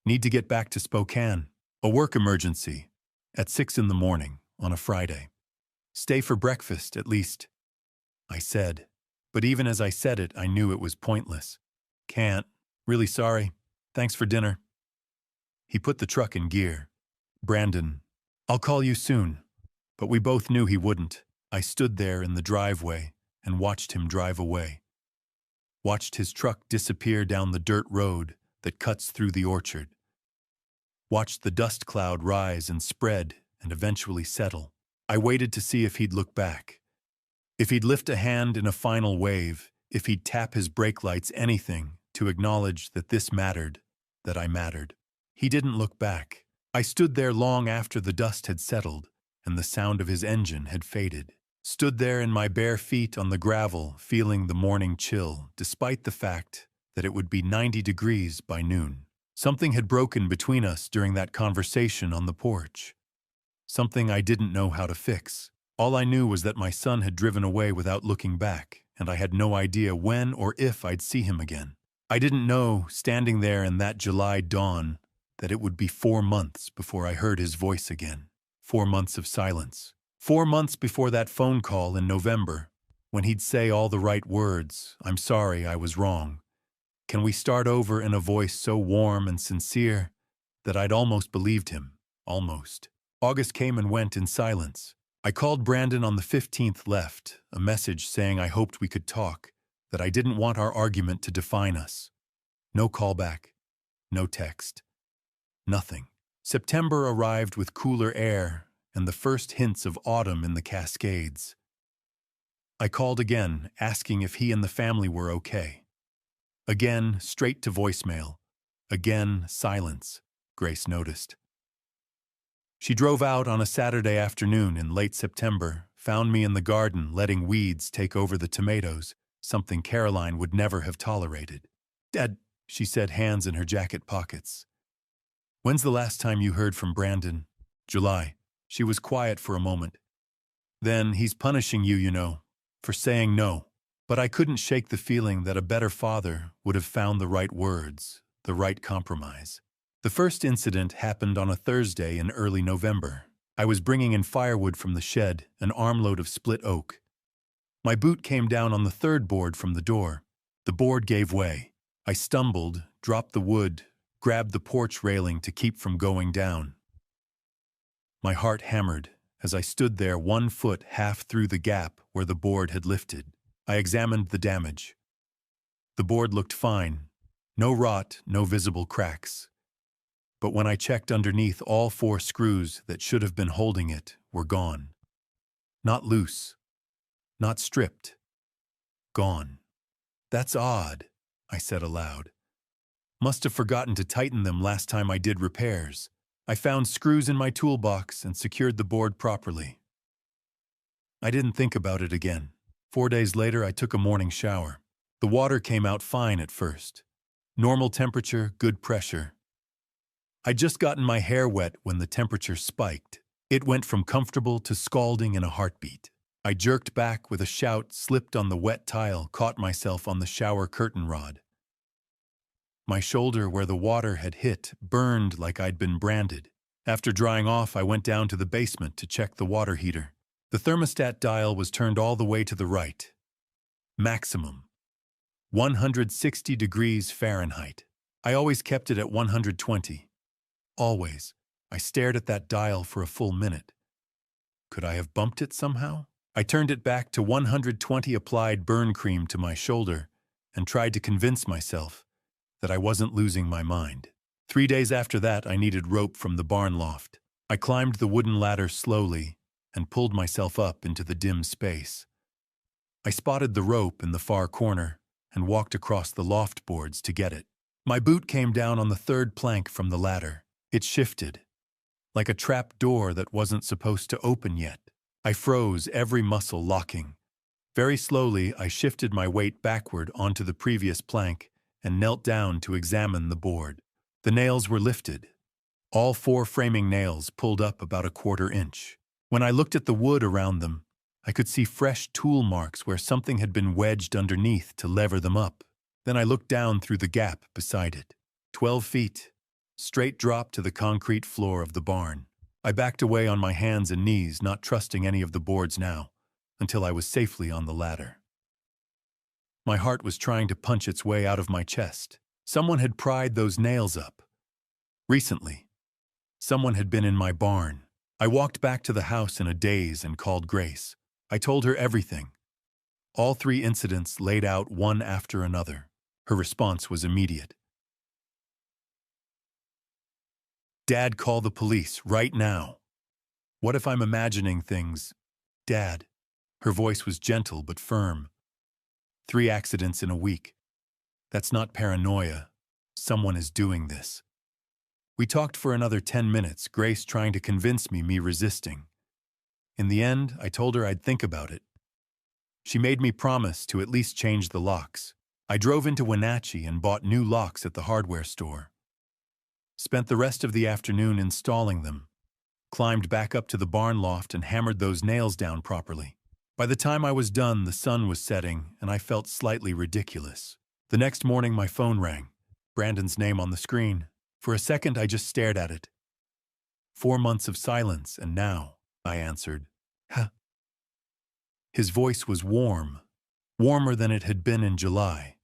Need to get back to Spokane." "A work emergency? At 6 in the morning, on a Friday?" "Stay for breakfast, at least," I said. But even as I said it, I knew it was pointless. "Can't. Really sorry. Thanks for dinner." He put the truck in gear. "Brandon, I'll call you soon." But we both knew he wouldn't. I stood there in the driveway and watched him drive away. Watched his truck disappear down the dirt road that cuts through the orchard. Watched the dust cloud rise and spread and eventually settle. I waited to see if he'd look back. If he'd lift a hand in a final wave, if he'd tap his brake lights, anything to acknowledge that this mattered, that I mattered. He didn't look back. I stood there long after the dust had settled and the sound of his engine had faded. Stood there in my bare feet on the gravel, feeling the morning chill, despite the fact that it would be 90 degrees by noon. Something had broken between us during that conversation on the porch. Something I didn't know how to fix. All I knew was that my son had driven away without looking back, and I had no idea when or if I'd see him again. I didn't know, standing there in that July dawn, that it would be 4 months before I heard his voice again. 4 months of silence. 4 months before that phone call in November, when he'd say all the right words, "I'm sorry, I was wrong. Can we start over," in a voice so warm and sincere that I'd almost believed him. Almost. August came and went in silence. I called Brandon on the 15th, left a message saying I hoped we could talk, that I didn't want our argument to define us. No callback, no text, nothing. September arrived with cooler air and the first hints of autumn in the Cascades. I called again, asking if he and the family were okay. Again, straight to voicemail. Again, silence, Grace noticed. She drove out on a Saturday afternoon in late September, found me in the garden letting weeds take over the tomatoes, something Caroline would never have tolerated. "Dad," she said, hands in her jacket pockets. "When's the last time you heard from Brandon?" "July." She was quiet for a moment. "Then he's punishing you, you know, for saying no." But I couldn't shake the feeling that a better father would have found the right words, the right compromise. The first incident happened on a Thursday in early November. I was bringing in firewood from the shed, an armload of split oak. My boot came down on the third board from the door. The board gave way. I stumbled, dropped the wood, grabbed the porch railing to keep from going down. My heart hammered as I stood there, 1 foot half through the gap where the board had lifted. I examined the damage. The board looked fine. No rot, no visible cracks. But when I checked underneath, all 4 screws that should have been holding it were gone. Not loose. Not stripped. Gone. "That's odd," I said aloud. "Must have forgotten to tighten them last time I did repairs." I found screws in my toolbox and secured the board properly. I didn't think about it again. 4 days later, I took a morning shower. The water came out fine at first. Normal temperature, good pressure. I'd just gotten my hair wet when the temperature spiked. It went from comfortable to scalding in a heartbeat. I jerked back with a shout, slipped on the wet tile, caught myself on the shower curtain rod. My shoulder, where the water had hit, burned like I'd been branded. After drying off, I went down to the basement to check the water heater. The thermostat dial was turned all the way to the right. Maximum. 160 degrees Fahrenheit. I always kept it at 120. Always. I stared at that dial for a full minute. Could I have bumped it somehow? I turned it back to 120, applied burn cream to my shoulder, and tried to convince myself that I wasn't losing my mind. 3 days after that, I needed rope from the barn loft. I climbed the wooden ladder slowly and pulled myself up into the dim space. I spotted the rope in the far corner and walked across the loft boards to get it. My boot came down on the 3rd plank from the ladder. It shifted, like a trap door that wasn't supposed to open yet. I froze, every muscle locking. Very slowly, I shifted my weight backward onto the previous plank and knelt down to examine the board. The nails were lifted. All 4 framing nails pulled up about a 1/4 inch. When I looked at the wood around them, I could see fresh tool marks where something had been wedged underneath to lever them up. Then I looked down through the gap beside it. 12 feet. Straight drop to the concrete floor of the barn. I backed away on my hands and knees, not trusting any of the boards now, until I was safely on the ladder. My heart was trying to punch its way out of my chest. Someone had pried those nails up. Recently. Someone had been in my barn. I walked back to the house in a daze and called Grace. I told her everything. All 3 incidents laid out one after another. Her response was immediate. "Dad, call the police, right now." "What if I'm imagining things?" "Dad." Her voice was gentle but firm. 3 accidents in a week. That's not paranoia. Someone is doing this. We talked for another 10 minutes, Grace trying to convince me resisting. In the end, I told her I'd think about it. She made me promise to at least change the locks. I drove into Wenatchee and bought new locks at the hardware store. Spent the rest of the afternoon installing them. Climbed back up to the barn loft and hammered those nails down properly. By the time I was done, the sun was setting, and I felt slightly ridiculous. The next morning, my phone rang. Brandon's name on the screen. For a second, I just stared at it. 4 months of silence, and now, I answered. Huh. His voice was warm, warmer than it had been in July.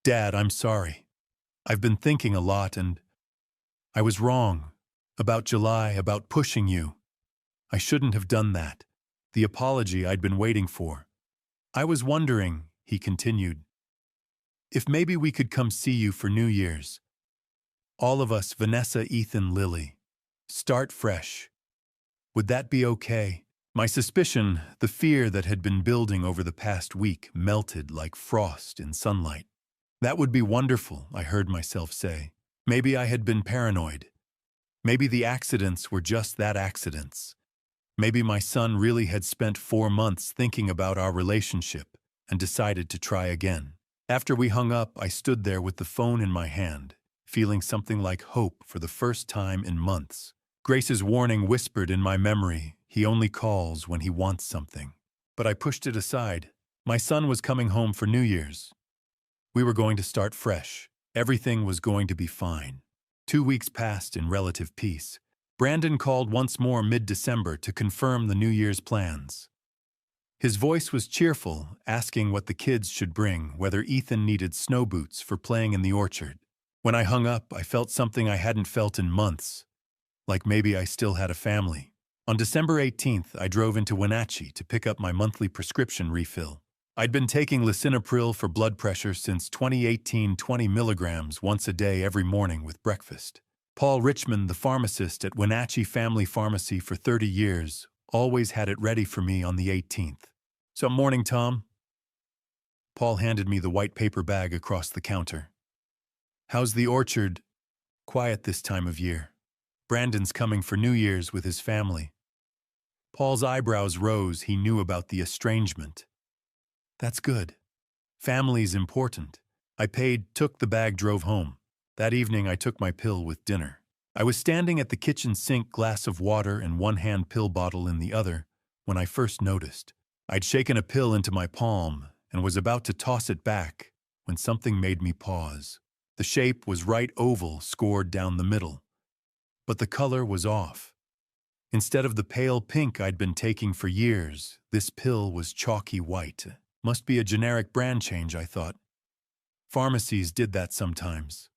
Dad, I'm sorry. I've been thinking a lot, and I was wrong. About July, about pushing you. I shouldn't have done that. The apology I'd been waiting for. I was wondering, he continued, if maybe we could come see you for New Year's. All of us, Vanessa, Ethan, Lily. Start fresh. Would that be okay? My suspicion, the fear that had been building over the past week, melted like frost in sunlight. That would be wonderful, I heard myself say. Maybe I had been paranoid. Maybe the accidents were just that, accidents. Maybe my son really had spent 4 months thinking about our relationship and decided to try again. After we hung up, I stood there with the phone in my hand, feeling something like hope for the first time in months. Grace's warning whispered in my memory, he only calls when he wants something. But I pushed it aside. My son was coming home for New Year's. We were going to start fresh. Everything was going to be fine. 2 weeks passed in relative peace. Brandon called once more mid-December to confirm the New Year's plans. His voice was cheerful, asking what the kids should bring, whether Ethan needed snow boots for playing in the orchard. When I hung up, I felt something I hadn't felt in months, like maybe I still had a family. On December 18th, I drove into Wenatchee to pick up my monthly prescription refill. I'd been taking lisinopril for blood pressure since 2018, 20 milligrams once a day every morning with breakfast. Paul Richmond, the pharmacist at Wenatchee Family Pharmacy for 30 years, always had it ready for me on the 18th. "Some morning, Tom?" Paul handed me the white paper bag across the counter. "How's the orchard?" "Quiet this time of year. Brandon's coming for New Year's with his family." Paul's eyebrows rose. He knew about the estrangement. "That's good. Family's important." I paid, took the bag, drove home. That evening I took my pill with dinner. I was standing at the kitchen sink, glass of water in one hand, pill bottle in the other, when I first noticed. I'd shaken a pill into my palm and was about to toss it back when something made me pause. The shape was right oval, scored down the middle. But the color was off. Instead of the pale pink I'd been taking for years, this pill was chalky white. Must be a generic brand change, I thought. Pharmacies did that sometimes.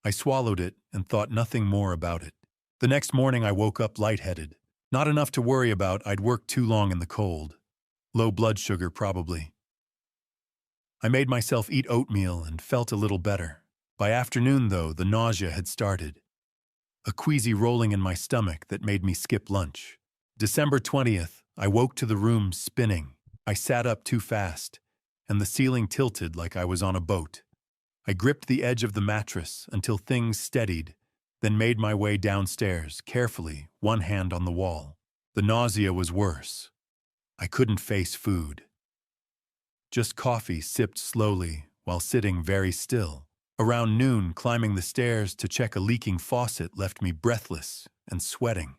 I swallowed it and thought nothing more about it. The next morning I woke up lightheaded. Not enough to worry about. I'd worked too long in the cold. Low blood sugar, probably. I made myself eat oatmeal and felt a little better. By afternoon, though, the nausea had started. A queasy rolling in my stomach that made me skip lunch. December 20th, I woke to the room spinning. I sat up too fast, and the ceiling tilted like I was on a boat. I gripped the edge of the mattress until things steadied, then made my way downstairs, carefully, one hand on the wall. The nausea was worse. I couldn't face food. Just coffee sipped slowly while sitting very still. Around noon, climbing the stairs to check a leaking faucet left me breathless and sweating.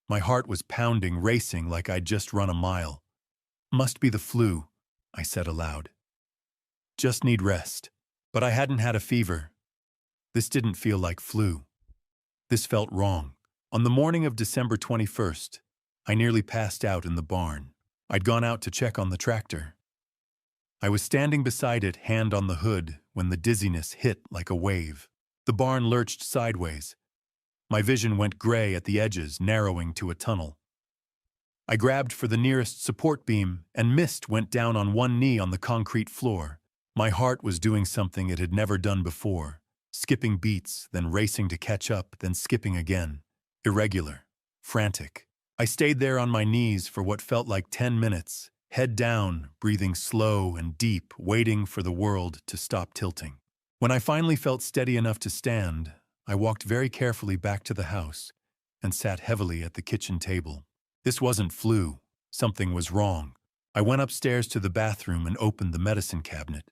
My heart was pounding, racing like I'd just run a mile. "Must be the flu," I said aloud. "Just need rest." But I hadn't had a fever. This didn't feel like flu. This felt wrong. On the morning of December 21st, I nearly passed out in the barn. I'd gone out to check on the tractor. I was standing beside it, hand on the hood, when the dizziness hit like a wave. The barn lurched sideways. My vision went gray at the edges, narrowing to a tunnel. I grabbed for the nearest support beam and missed, went down on one knee on the concrete floor. My heart was doing something it had never done before, skipping beats, then racing to catch up, then skipping again. Irregular, frantic. I stayed there on my knees for what felt like 10 minutes, head down, breathing slow and deep, waiting for the world to stop tilting. When I finally felt steady enough to stand, I walked very carefully back to the house and sat heavily at the kitchen table. This wasn't flu. Something was wrong. I went upstairs to the bathroom and opened the medicine cabinet.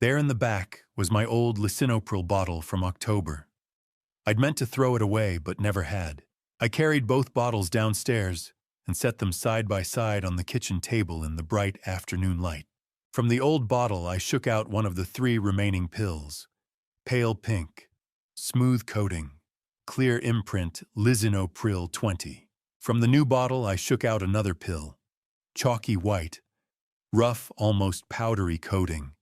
There in the back was my old lisinopril bottle from October. I'd meant to throw it away, but never had. I carried both bottles downstairs and set them side by side on the kitchen table in the bright afternoon light. From the old bottle, I shook out one of the 3 remaining pills. Pale pink. Smooth coating. Clear imprint Lisinopril 20. From the new bottle, I shook out another pill. Chalky white. Rough, almost powdery coating.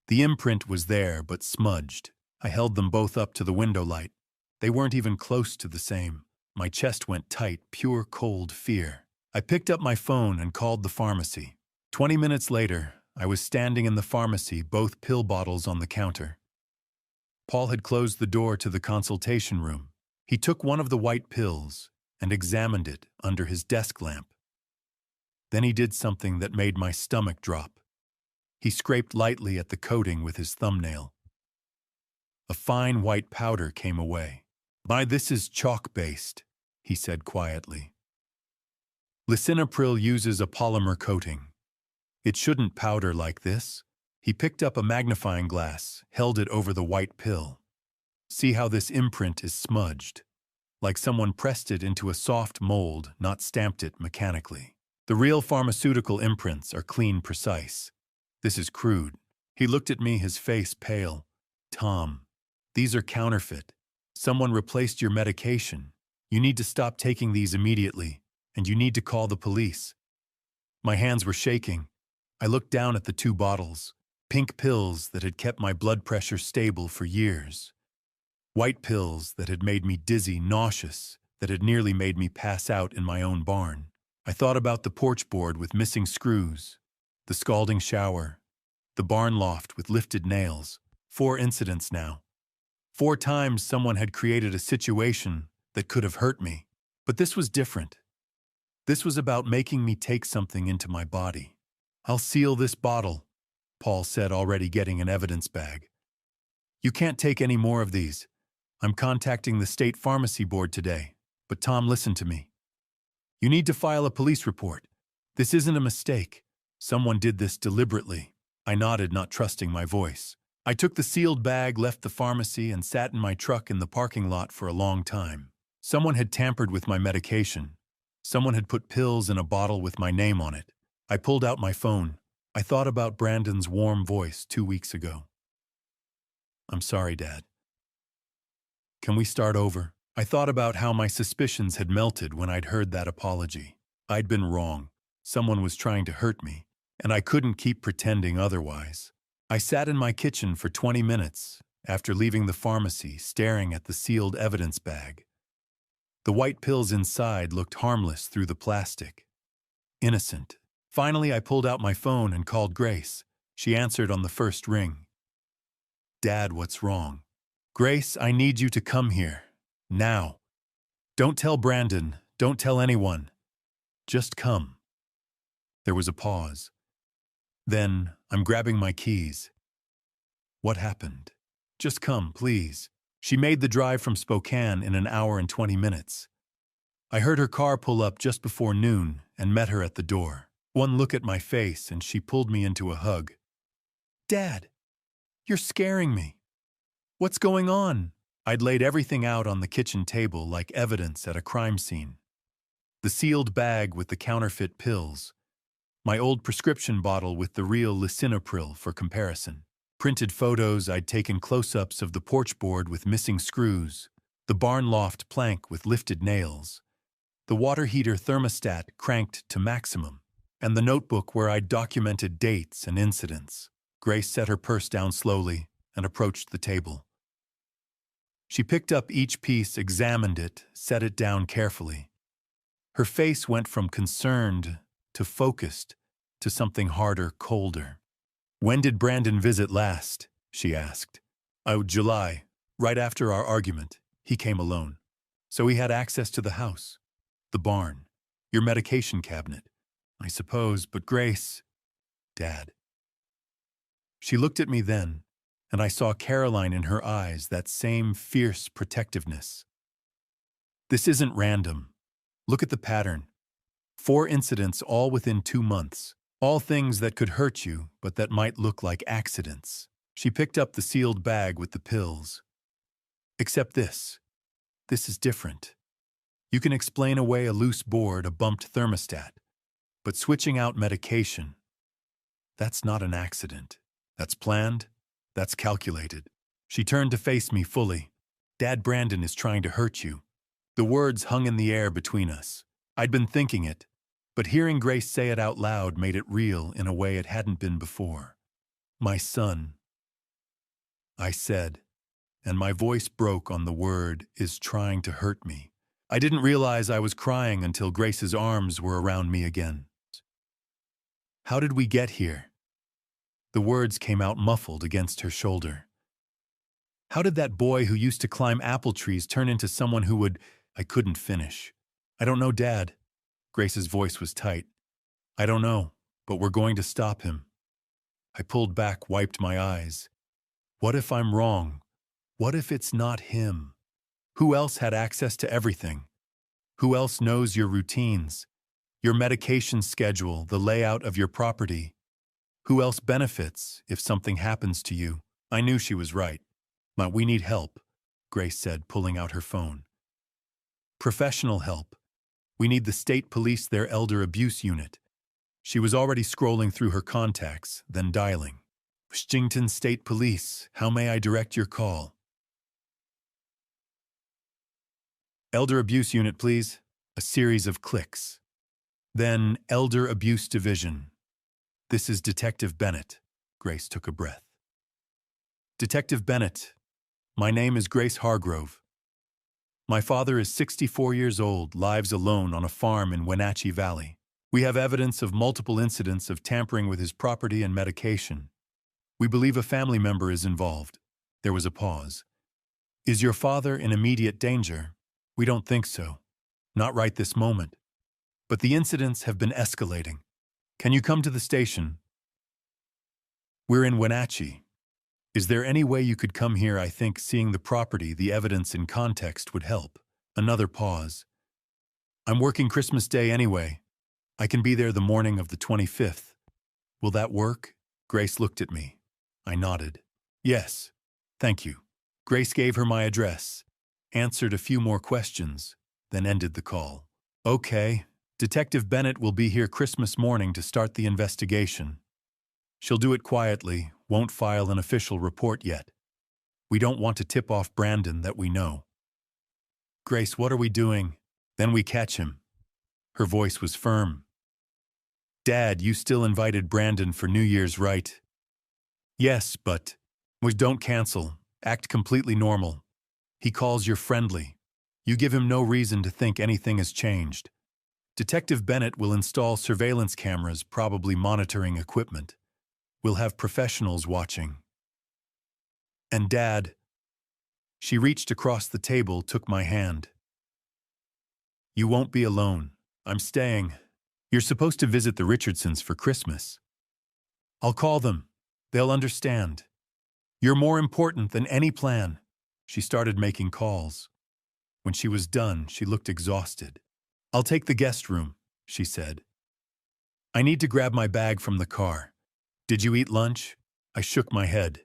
The imprint was there, but smudged. I held them both up to the window light. They weren't even close to the same. My chest went tight, pure cold fear. I picked up my phone and called the pharmacy. 20 minutes later, I was standing in the pharmacy, both pill bottles on the counter. Paul had closed the door to the consultation room. He took one of the white pills and examined it under his desk lamp. Then he did something that made my stomach drop. He scraped lightly at the coating with his thumbnail. A fine white powder came away. This is chalk-based," he said quietly. "Lisinopril uses a polymer coating. It shouldn't powder like this." He picked up a magnifying glass, held it over the white pill. "See how this imprint is smudged? Like someone pressed it into a soft mold, not stamped it mechanically. The real pharmaceutical imprints are clean, precise. This is crude." He looked at me, his face pale. "Tom, these are counterfeit. Someone replaced your medication. You need to stop taking these immediately, and you need to call the police." My hands were shaking. I looked down at the two bottles. Pink pills that had kept my blood pressure stable for years. White pills that had made me dizzy, nauseous, that had nearly made me pass out in my own barn. I thought about the porch board with missing screws, the scalding shower, the barn loft with lifted nails. 4 incidents now. 4 times someone had created a situation that could have hurt me. But this was different. This was about making me take something into my body. "I'll seal this bottle," Paul said, already getting an evidence bag. "You can't take any more of these. I'm contacting the state pharmacy board today. But Tom, listen to me. You need to file a police report. This isn't a mistake. Someone did this deliberately." I nodded, not trusting my voice. I took the sealed bag, left the pharmacy, and sat in my truck in the parking lot for a long time. Someone had tampered with my medication. Someone had put pills in a bottle with my name on it. I pulled out my phone. I thought about Brandon's warm voice 2 weeks ago. "I'm sorry, Dad. Can we start over?" I thought about how my suspicions had melted when I'd heard that apology. I'd been wrong. Someone was trying to hurt me, and I couldn't keep pretending otherwise. I sat in my kitchen for 20 minutes after leaving the pharmacy, staring at the sealed evidence bag. The white pills inside looked harmless through the plastic. Innocent. Finally, I pulled out my phone and called Grace. She answered on the first ring. "Dad, what's wrong?" "Grace, I need you to come here. Now. Don't tell Brandon. Don't tell anyone. Just come." There was a pause. Then, I'm grabbing my keys. "What happened?" "Just come, please." She made the drive from Spokane in an hour and 20 minutes. I heard her car pull up just before noon and met her at the door. One look at my face and she pulled me into a hug. "Dad, you're scaring me. What's going on?" I'd laid everything out on the kitchen table like evidence at a crime scene. The sealed bag with the counterfeit pills. My old prescription bottle with the real lisinopril for comparison. Printed photos I'd taken close-ups of the porch board with missing screws, the barn loft plank with lifted nails, the water heater thermostat cranked to maximum, and the notebook where I'd documented dates and incidents. Grace set her purse down slowly and approached the table. She picked up each piece, examined it, set it down carefully. Her face went from concerned to focused to something harder, colder. "When did Brandon visit last?" she asked. "Oh, July, right after our argument. He came alone. So he had access to the house, the barn, your medication cabinet, I suppose, but Grace..." "Dad." She looked at me then, and I saw Caroline in her eyes, that same fierce protectiveness. "This isn't random. Look at the pattern. 4 incidents all within 2 months. All things that could hurt you, but that might look like accidents." She picked up the sealed bag with the pills. "Except this. This is different. You can explain away a loose board, a bumped thermostat. But switching out medication, that's not an accident. That's planned. That's calculated." She turned to face me fully. Dad, Brandon is trying to hurt you. The words hung in the air between us. I'd been thinking it, but hearing Grace say it out loud made it real in a way it hadn't been before. My son, I said, and my voice broke on the word is trying to hurt me. I didn't realize I was crying until Grace's arms were around me again. How did we get here? The words came out muffled against her shoulder. How did that boy who used to climb apple trees turn into someone who would... I couldn't finish. I don't know, Dad. Grace's voice was tight. I don't know, but we're going to stop him. I pulled back, wiped my eyes. What if I'm wrong? What if it's not him? Who else had access to everything? Who else knows your routines, your medication schedule, the layout of your property? Who else benefits if something happens to you? I knew she was right. But we need help, Grace said, pulling out her phone. Professional help. We need the state police, their elder abuse unit. She was already scrolling through her contacts, then dialing. Washington State Police, how may I direct your call? Elder Abuse Unit, please. A series of clicks. Then Elder Abuse Division. This is Detective Bennett. Grace took a breath. Detective Bennett, my name is Grace Hargrove. My father is 64 years old, lives alone on a farm in Wenatchee Valley. We have evidence of multiple incidents of tampering with his property and medication. We believe a family member is involved. There was a pause. Is your father in immediate danger? We don't think so. Not right this moment. But the incidents have been escalating. Can you come to the station? We're in Wenatchee. Is there any way you could come here? I think seeing the property, the evidence in context would help. Another pause. I'm working Christmas Day anyway. I can be there the morning of the 25th. Will that work? Grace looked at me. I nodded. Yes. Thank you. Grace gave her my address, answered a few more questions, then ended the call. Okay. Detective Bennett will be here Christmas morning to start the investigation. She'll do it quietly, won't file an official report yet. We don't want to tip off Brandon that we know. Grace, what are we doing? Then we catch him. Her voice was firm. Dad, you still invited Brandon for New Year's, right? Yes, but we don't cancel. Act completely normal. He calls you friendly. You give him no reason to think anything has changed. Detective Bennett will install surveillance cameras, probably monitoring equipment. We'll have professionals watching. And Dad, she reached across the table, took my hand. You won't be alone. I'm staying. You're supposed to visit the Richardsons for Christmas. I'll call them. They'll understand. You're more important than any plan. She started making calls. When she was done, she looked exhausted. I'll take the guest room, she said. I need to grab my bag from the car. Did you eat lunch? I shook my head.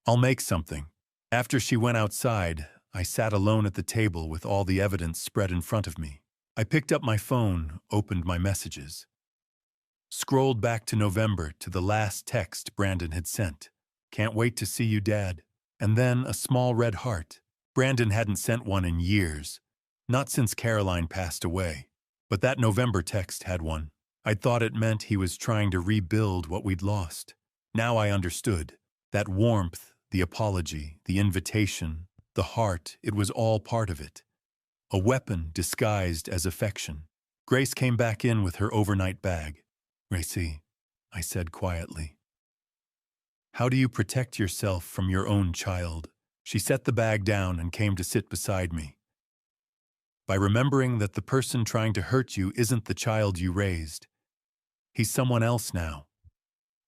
I'll make something. After she went outside, I sat alone at the table with all the evidence spread in front of me. I picked up my phone, opened my messages. Scrolled back to November to the last text Brandon had sent. Can't wait to see you, Dad. And then a small red heart. Brandon hadn't sent one in years. Not since Caroline passed away. But that November text had one. I'd thought it meant he was trying to rebuild what we'd lost. Now I understood. That warmth, the apology, the invitation, the heart, it was all part of it. A weapon disguised as affection. Grace came back in with her overnight bag. Gracie, I said quietly. How do you protect yourself from your own child? She set the bag down and came to sit beside me. By remembering that the person trying to hurt you isn't the child you raised. He's someone else now.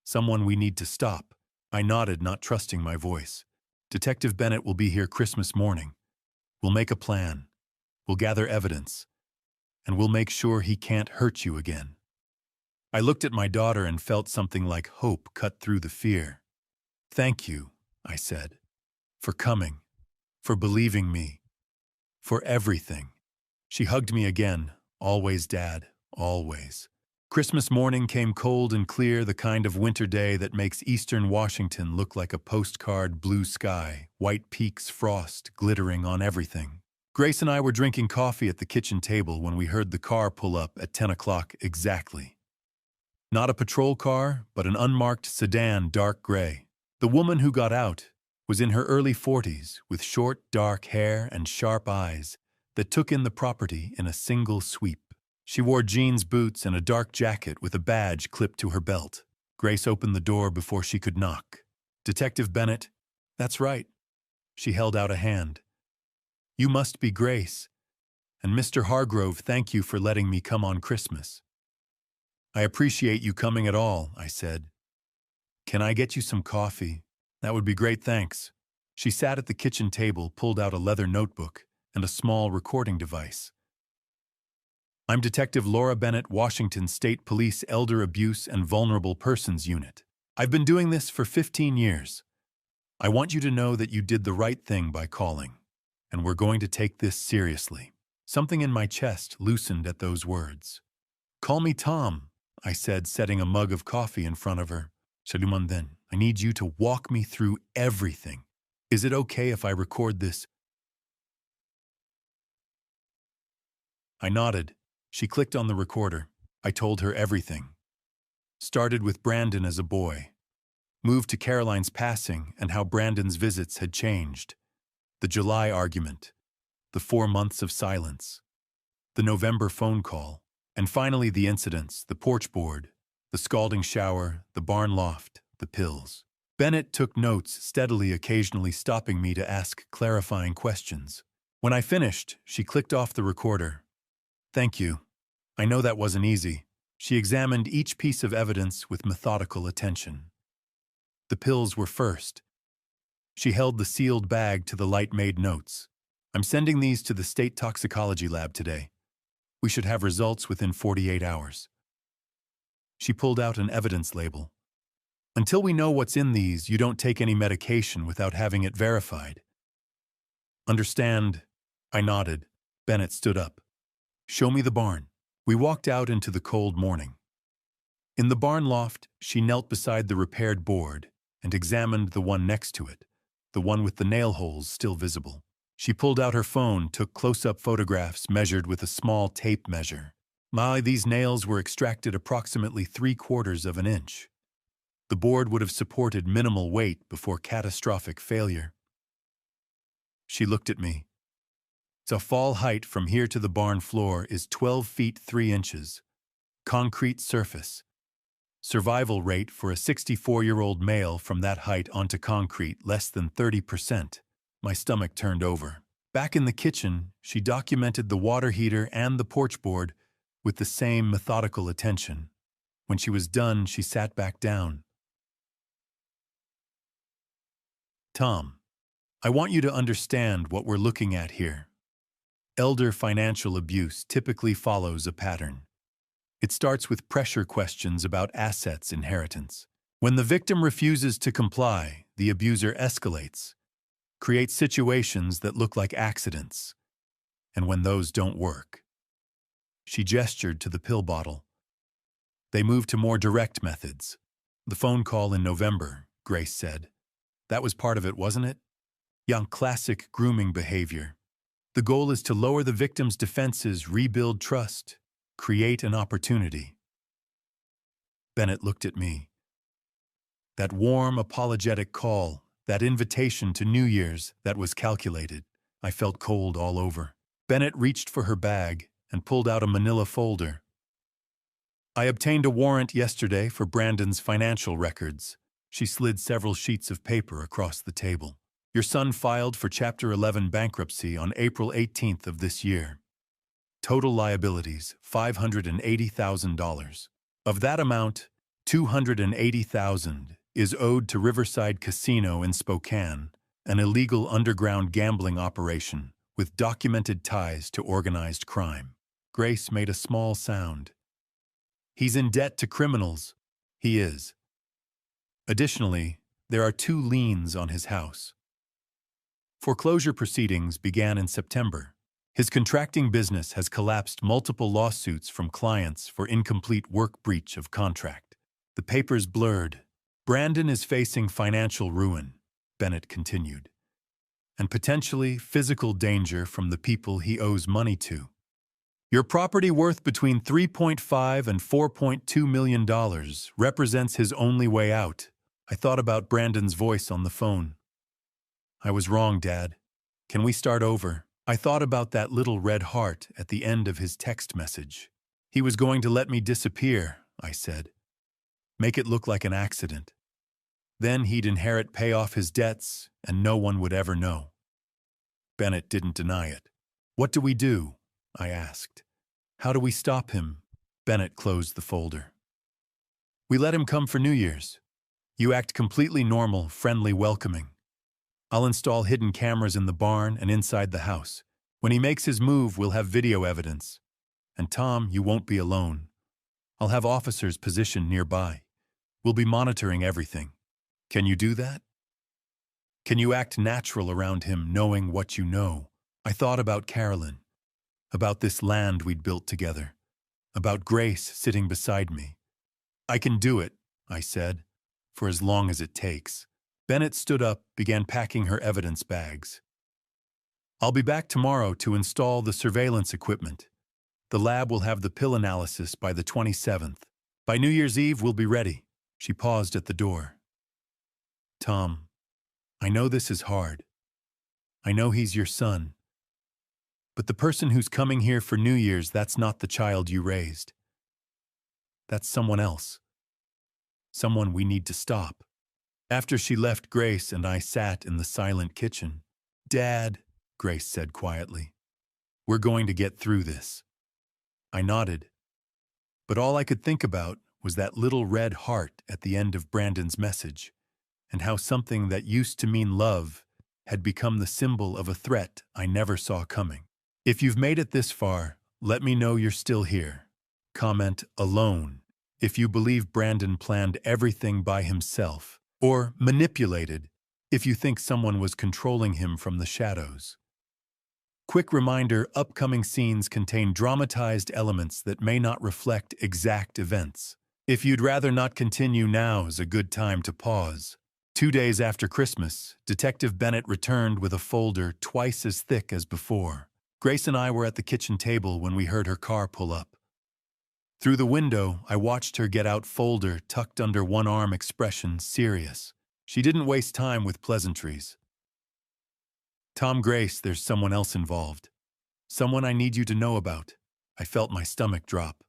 Someone we need to stop. I nodded, not trusting my voice. Detective Bennett will be here Christmas morning. We'll make a plan. We'll gather evidence. And we'll make sure he can't hurt you again. I looked at my daughter and felt something like hope cut through the fear. Thank you, I said, for coming, for believing me, for everything. She hugged me again. Always, Dad, always. Christmas morning came cold and clear, the kind of winter day that makes eastern Washington look like a postcard blue sky, white peaks, frost glittering on everything. Grace and I were drinking coffee at the kitchen table when we heard the car pull up at 10 o'clock exactly. Not a patrol car, but an unmarked sedan, dark gray. The woman who got out was in her early 40s, with short, dark hair and sharp eyes that took in the property in a single sweep. She wore jeans boots and a dark jacket with a badge clipped to her belt. Grace opened the door before she could knock. "Detective Bennett?" "That's right." She held out a hand. "You must be Grace. And Mr. Hargrove, thank you for letting me come on Christmas." "I appreciate you coming at all," I said. "Can I get you some coffee?" "That would be great, thanks." She sat at the kitchen table, pulled out a leather notebook and a small recording device. "I'm Detective Laura Bennett, Washington State Police Elder Abuse and Vulnerable Persons Unit. I've been doing this for 15 years. I want you to know that you did the right thing by calling, and we're going to take this seriously." Something in my chest loosened at those words. "Call me Tom," I said, setting a mug of coffee in front of her. "Saluman then. I need you to walk me through everything. Is it okay if I record this?" I nodded. She clicked on the recorder. I told her everything. Started with Brandon as a boy. Moved to Caroline's passing and how Brandon's visits had changed. The July argument. The 4 months of silence. The November phone call. And finally the incidents, the porch board, the scalding shower, the barn loft, the pills. Bennett took notes steadily, occasionally stopping me to ask clarifying questions. When I finished, she clicked off the recorder. "Thank you. I know that wasn't easy." She examined each piece of evidence with methodical attention. The pills were first. She held the sealed bag to the light-made notes. "I'm sending these to the state toxicology lab today. We should have results within 48 hours. She pulled out an evidence label. "Until we know what's in these, you don't take any medication without having it verified." "Understand?" I nodded. Bennett stood up. "Show me the barn." We walked out into the cold morning. In the barn loft, she knelt beside the repaired board and examined the one next to it, the one with the nail holes still visible. She pulled out her phone, took close-up photographs measured with a small tape measure. These nails were extracted approximately 3/4 of an inch. The board would have supported minimal weight before catastrophic failure. She looked at me. "The fall height from here to the barn floor is 12 feet 3 inches. Concrete surface. Survival rate for a 64-year-old male from that height onto concrete less than 30%. My stomach turned over. Back in the kitchen, she documented the water heater and the porch board with the same methodical attention. When she was done, she sat back down. "Tom, I want you to understand what we're looking at here. Elder financial abuse typically follows a pattern. It starts with pressure questions about assets inheritance. When the victim refuses to comply, the abuser escalates, creates situations that look like accidents. And when those don't work," she gestured to the pill bottle, "they move to more direct methods." "The phone call in November," Grace said. "That was part of it, wasn't it?" "Young classic grooming behavior. The goal is to lower the victim's defenses, rebuild trust, create an opportunity." Bennett looked at me. That warm, apologetic call, that invitation to New Year's that was calculated. I felt cold all over. Bennett reached for her bag and pulled out a manila folder. "I obtained a warrant yesterday for Brandon's financial records." She slid several sheets of paper across the table. "Your son filed for Chapter 11 bankruptcy on April 18th of this year. Total liabilities, $580,000. Of that amount, $280,000 is owed to Riverside Casino in Spokane, an illegal underground gambling operation with documented ties to organized crime." Grace made a small sound. "He's in debt to criminals." "He is. Additionally, there are 2 liens on his house. Foreclosure proceedings began in September. His contracting business has collapsed multiple lawsuits from clients for incomplete work breach of contract. The papers blurred. Brandon is facing financial ruin, Bennett continued, and potentially physical danger from the people he owes money to. Your property worth between $3.5 and $4.2 million represents his only way out. I thought about Brandon's voice on the phone. I was wrong, Dad. Can we start over? I thought about that little red heart at the end of his text message. He was going to let me disappear, I said. Make it look like an accident. Then he'd inherit, pay off his debts, and no one would ever know. Bennett didn't deny it. What do we do? I asked. How do we stop him? Bennett closed the folder. We let him come for New Year's. You act completely normal, friendly, welcoming. I'll install hidden cameras in the barn and inside the house. When he makes his move, we'll have video evidence. And Tom, you won't be alone. I'll have officers positioned nearby. We'll be monitoring everything. Can you do that? Can you act natural around him, knowing what you know? I thought about Carolyn, about this land we'd built together, about Grace sitting beside me. I can do it, I said, for as long as it takes. Bennett stood up, began packing her evidence bags. I'll be back tomorrow to install the surveillance equipment. The lab will have the pill analysis by the 27th. By New Year's Eve, we'll be ready. She paused at the door. Tom, I know this is hard. I know he's your son. But the person who's coming here for New Year's, that's not the child you raised. That's someone else. Someone we need to stop. After she left, Grace and I sat in the silent kitchen. Dad, Grace said quietly, we're going to get through this. I nodded. But all I could think about was that little red heart at the end of Brandon's message, and how something that used to mean love had become the symbol of a threat I never saw coming. If you've made it this far, let me know you're still here. Comment alone if you believe Brandon planned everything by himself, or manipulated if you think someone was controlling him from the shadows. Quick reminder, upcoming scenes contain dramatized elements that may not reflect exact events. If you'd rather not continue, now is a good time to pause. 2 days after Christmas, Detective Bennett returned with a folder twice as thick as before. Grace and I were at the kitchen table when we heard her car pull up. Through the window, I watched her get out folder tucked under one arm, expression serious. She didn't waste time with pleasantries. Tom, Grace, there's someone else involved. Someone I need you to know about. I felt my stomach drop.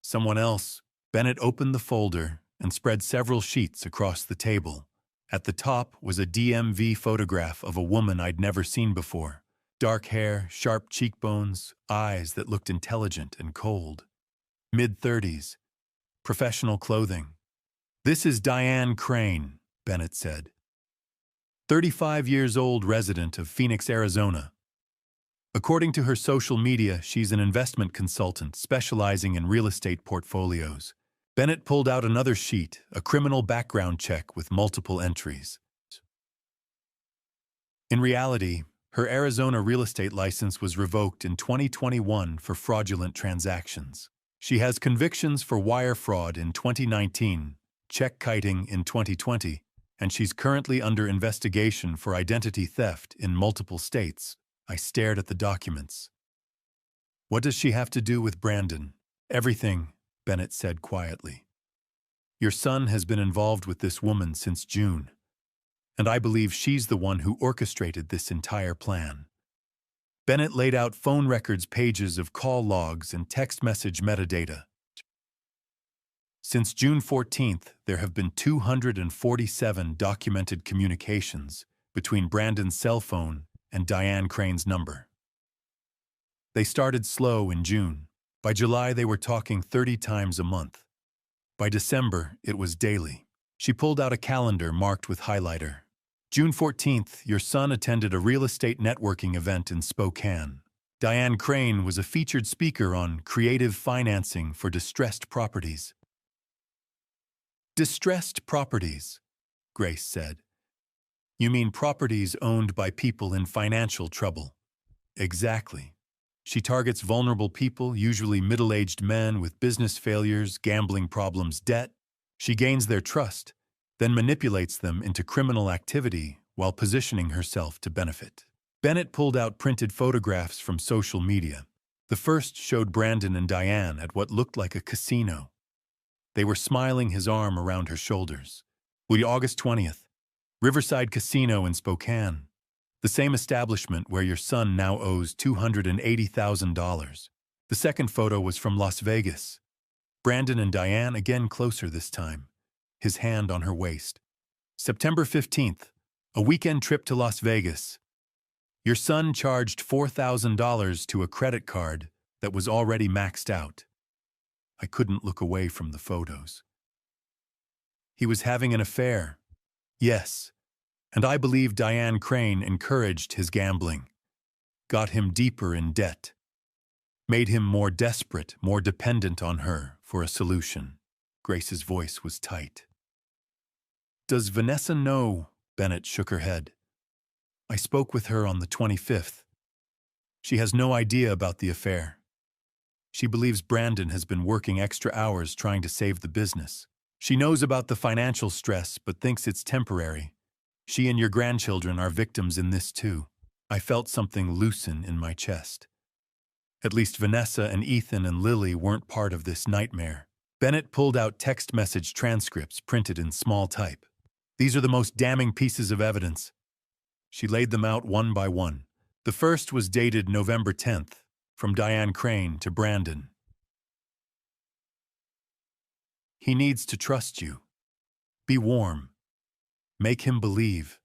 Someone else. Bennett opened the folder and spread several sheets across the table. At the top was a DMV photograph of a woman I'd never seen before. Dark hair, sharp cheekbones, eyes that looked intelligent and cold. Mid-30s. Professional clothing. This is Diane Crane, Bennett said. 35 years old, resident of Phoenix, Arizona. According to her social media, she's an investment consultant specializing in real estate portfolios. Bennett pulled out another sheet, a criminal background check with multiple entries. In reality, her Arizona real estate license was revoked in 2021 for fraudulent transactions. She has convictions for wire fraud in 2019, check kiting in 2020, and she's currently under investigation for identity theft in multiple states. I stared at the documents. What does she have to do with Brandon? Everything, Bennett said quietly. Your son has been involved with this woman since June, and I believe she's the one who orchestrated this entire plan. Bennett laid out phone records, pages of call logs, and text message metadata. Since June 14th, there have been 247 documented communications between Brandon's cell phone and Diane Crane's number. They started slow in June. By July, they were talking 30 times a month. By December, it was daily. She pulled out a calendar marked with highlighter. June 14th, your son attended a real estate networking event in Spokane. Diane Crane was a featured speaker on creative financing for distressed properties. Distressed properties, Grace said. You mean properties owned by people in financial trouble? Exactly. She targets vulnerable people, usually middle-aged men with business failures, gambling problems, debt. She gains their trust, then manipulates them into criminal activity while positioning herself to benefit. Bennett pulled out printed photographs from social media. The first showed Brandon and Diane at what looked like a casino. They were smiling, his arm around her shoulders. August 20th, Riverside Casino in Spokane. The same establishment where your son now owes $280,000. The second photo was from Las Vegas. Brandon and Diane again closer this time, his hand on her waist. September 15th, a weekend trip to Las Vegas. Your son charged $4,000 to a credit card that was already maxed out. I couldn't look away from the photos. He was having an affair. Yes, and I believe Diane Crane encouraged his gambling, got him deeper in debt, made him more desperate, more dependent on her for a solution. Grace's voice was tight. Does Vanessa know? Bennett shook her head. I spoke with her on the 25th. She has no idea about the affair. She believes Brandon has been working extra hours trying to save the business. She knows about the financial stress but thinks it's temporary. She and your grandchildren are victims in this too. I felt something loosen in my chest. At least Vanessa and Ethan and Lily weren't part of this nightmare. Bennett pulled out text message transcripts printed in small type. These are the most damning pieces of evidence. She laid them out one by one. The first was dated November 10th, from Diane Crane to Brandon. He needs to trust you. Be warm. Make him believe.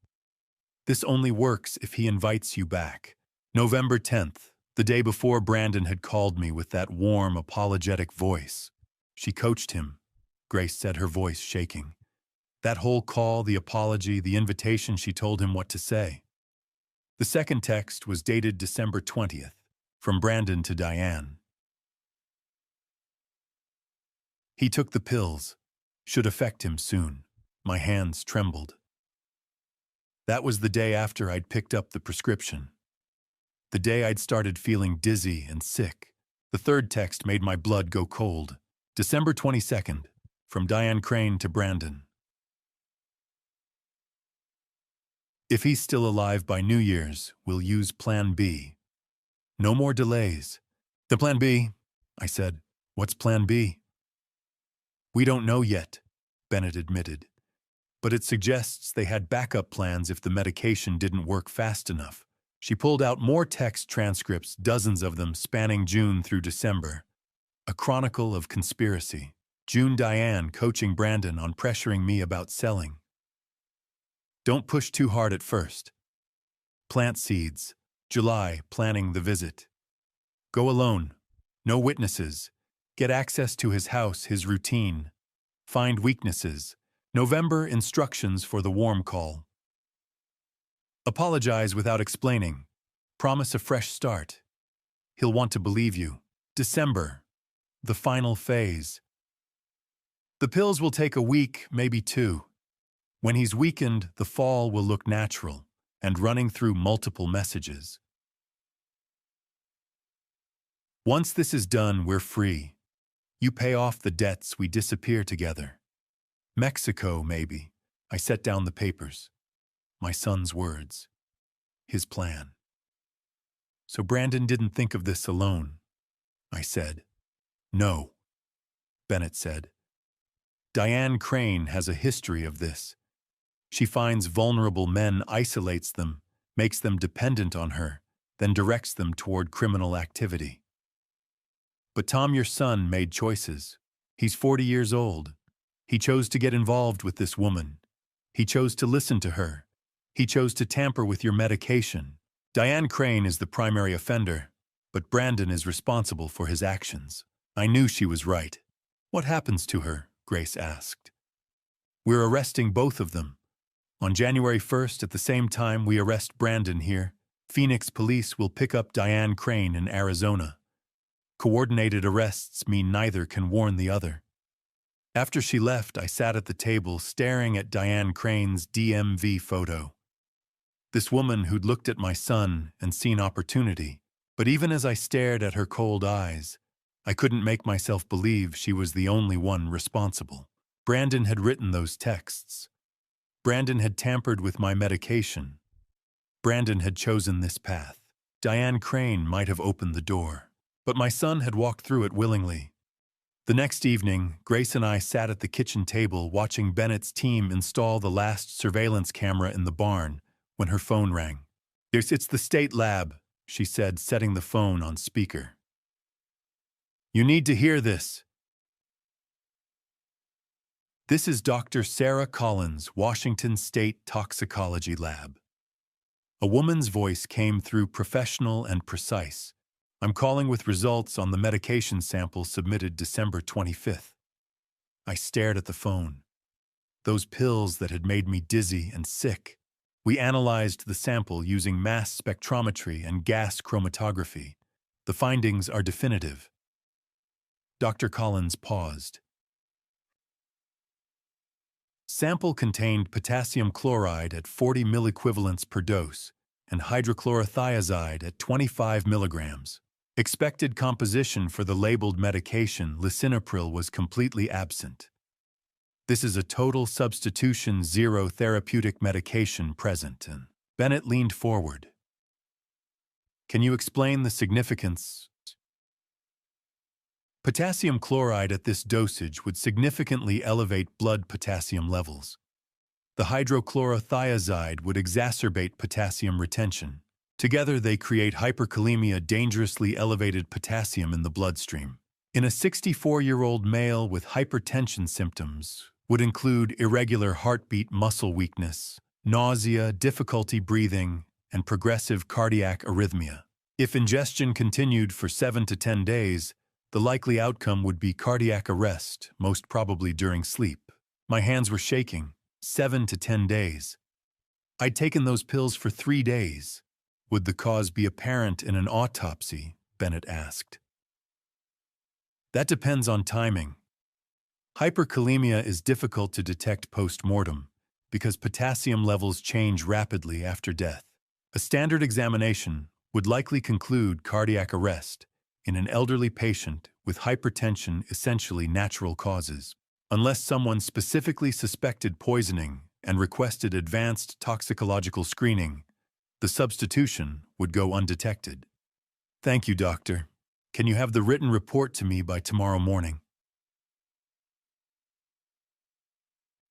This only works if he invites you back. November 10th, the day before Brandon had called me with that warm, apologetic voice. She coached him, Grace said, her voice shaking. That whole call, the apology, the invitation, she told him what to say. The second text was dated December 20th, from Brandon to Diane. He took the pills. Should affect him soon. My hands trembled. That was the day after I'd picked up the prescription. The day I'd started feeling dizzy and sick. The third text made my blood go cold. December 22nd, from Diane Crane to Brandon. If he's still alive by New Year's, we'll use Plan B. No more delays. The Plan B, I said. What's Plan B? We don't know yet, Bennett admitted. But it suggests they had backup plans if the medication didn't work fast enough. She pulled out more text transcripts, dozens of them spanning June through December. A chronicle of conspiracy. June, Diane coaching Brandon on pressuring me about selling. Don't push too hard at first. Plant seeds. July, planning the visit. Go alone. No witnesses. Get access to his house, his routine. Find weaknesses. November, instructions for the warm call. Apologize without explaining. Promise a fresh start. He'll want to believe you. December, the final phase. The pills will take a week, maybe two. When he's weakened, the fall will look natural and running through multiple messages. Once this is done, we're free. You pay off the debts, we disappear together. Mexico, maybe. I set down the papers. My son's words. His plan. So Brandon didn't think of this alone. I said. No. Bennett said. Diane Crane has a history of this. She finds vulnerable men, isolates them, makes them dependent on her, then directs them toward criminal activity. But Tom, your son, made choices. He's 40 years old. He chose to get involved with this woman. He chose to listen to her. He chose to tamper with your medication. Diane Crane is the primary offender, but Brandon is responsible for his actions. I knew she was right. What happens to her? Grace asked. We're arresting both of them. On January 1st, at the same time we arrest Brandon here, Phoenix police will pick up Diane Crane in Arizona. Coordinated arrests mean neither can warn the other. After she left, I sat at the table staring at Diane Crane's DMV photo. This woman who'd looked at my son and seen opportunity, But even as I stared at her cold eyes, I couldn't make myself believe she was the only one responsible. Brandon had written those texts. Brandon had tampered with my medication. Brandon had chosen this path. Diane Crane might have opened the door, but my son had walked through it willingly. The next evening, Grace and I sat at the kitchen table watching Bennett's team install the last surveillance camera in the barn when her phone rang. "It's the state lab," she said, setting the phone on speaker. "You need to hear this. This is Dr. Sarah Collins, Washington State Toxicology Lab." A woman's voice came through, professional and precise. "I'm calling with results on the medication sample submitted December 25th. I stared at the phone. Those pills that had made me dizzy and sick. We analyzed the sample using mass spectrometry and gas chromatography. The findings are definitive. Dr. Collins paused. Sample contained potassium chloride at 40 milliequivalents per dose and hydrochlorothiazide at 25 milligrams. Expected composition for the labeled medication, lisinopril, was completely absent. This is a total substitution, zero therapeutic medication present. And Bennett leaned forward. Can you explain the significance? Potassium chloride at this dosage would significantly elevate blood potassium levels. The hydrochlorothiazide would exacerbate potassium retention. Together they create hyperkalemia, dangerously elevated potassium in the bloodstream. In a 64-year-old male with hypertension, symptoms would include irregular heartbeat, muscle weakness, nausea, difficulty breathing, and progressive cardiac arrhythmia. If ingestion continued for 7 to 10 days, the likely outcome would be cardiac arrest, most probably during sleep. My hands were shaking. 7 to 10 days. I'd taken those pills for 3 days. Would the cause be apparent in an autopsy? Bennett asked. That depends on timing. Hyperkalemia is difficult to detect post-mortem because potassium levels change rapidly after death. A standard examination would likely conclude cardiac arrest in an elderly patient with hypertension, essentially natural causes. Unless someone specifically suspected poisoning and requested advanced toxicological screening, the substitution would go undetected. Thank you, doctor. Can you have the written report to me by tomorrow morning?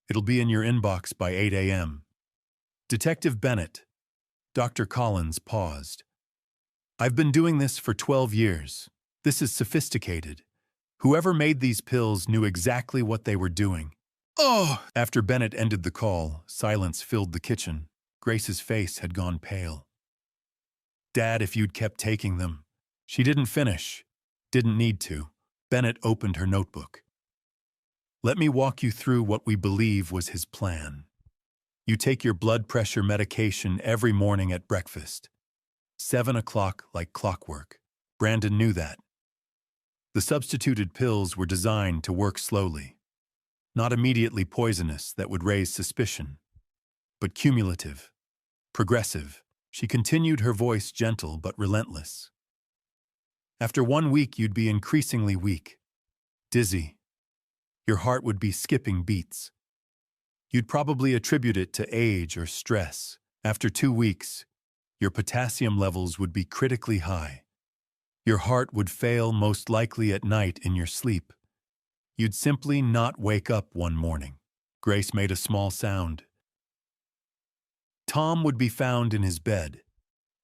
It'll be in your inbox by 8 a.m. Detective Bennett. Dr. Collins paused. I've been doing this for 12 years. This is sophisticated. Whoever made these pills knew exactly what they were doing. Oh! After Bennett ended the call, silence filled the kitchen. Grace's face had gone pale. Dad, if you'd kept taking them. She didn't finish. Didn't need to. Bennett opened her notebook. Let me walk you through what we believe was his plan. You take your blood pressure medication every morning at breakfast. 7 o'clock like clockwork. Brandon knew that. The substituted pills were designed to work slowly. Not immediately poisonous that would raise suspicion, but cumulative, progressive. She continued, her voice gentle but relentless. After 1 week, you'd be increasingly weak, dizzy. Your heart would be skipping beats. You'd probably attribute it to age or stress. After 2 weeks, your potassium levels would be critically high. Your heart would fail, most likely at night in your sleep. You'd simply not wake up one morning. Grace made a small sound. Tom would be found in his bed.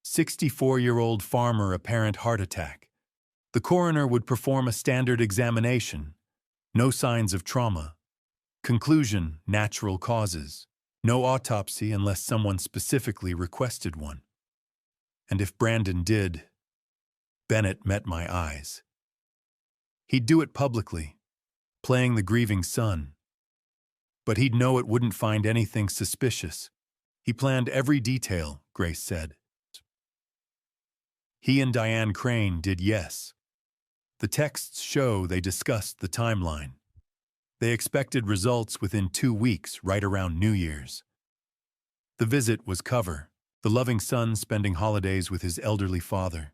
64-year-old farmer, apparent heart attack. The coroner would perform a standard examination. No signs of trauma. Conclusion, natural causes. No autopsy unless someone specifically requested one. And if Brandon did, Bennett met my eyes. He'd do it publicly, playing the grieving son. But he'd know it wouldn't find anything suspicious. He planned every detail, Grace said. He and Diane Crane did, yes. The texts show they discussed the timeline. They expected results within 2 weeks, right around New Year's. The visit was cover, the loving son spending holidays with his elderly father.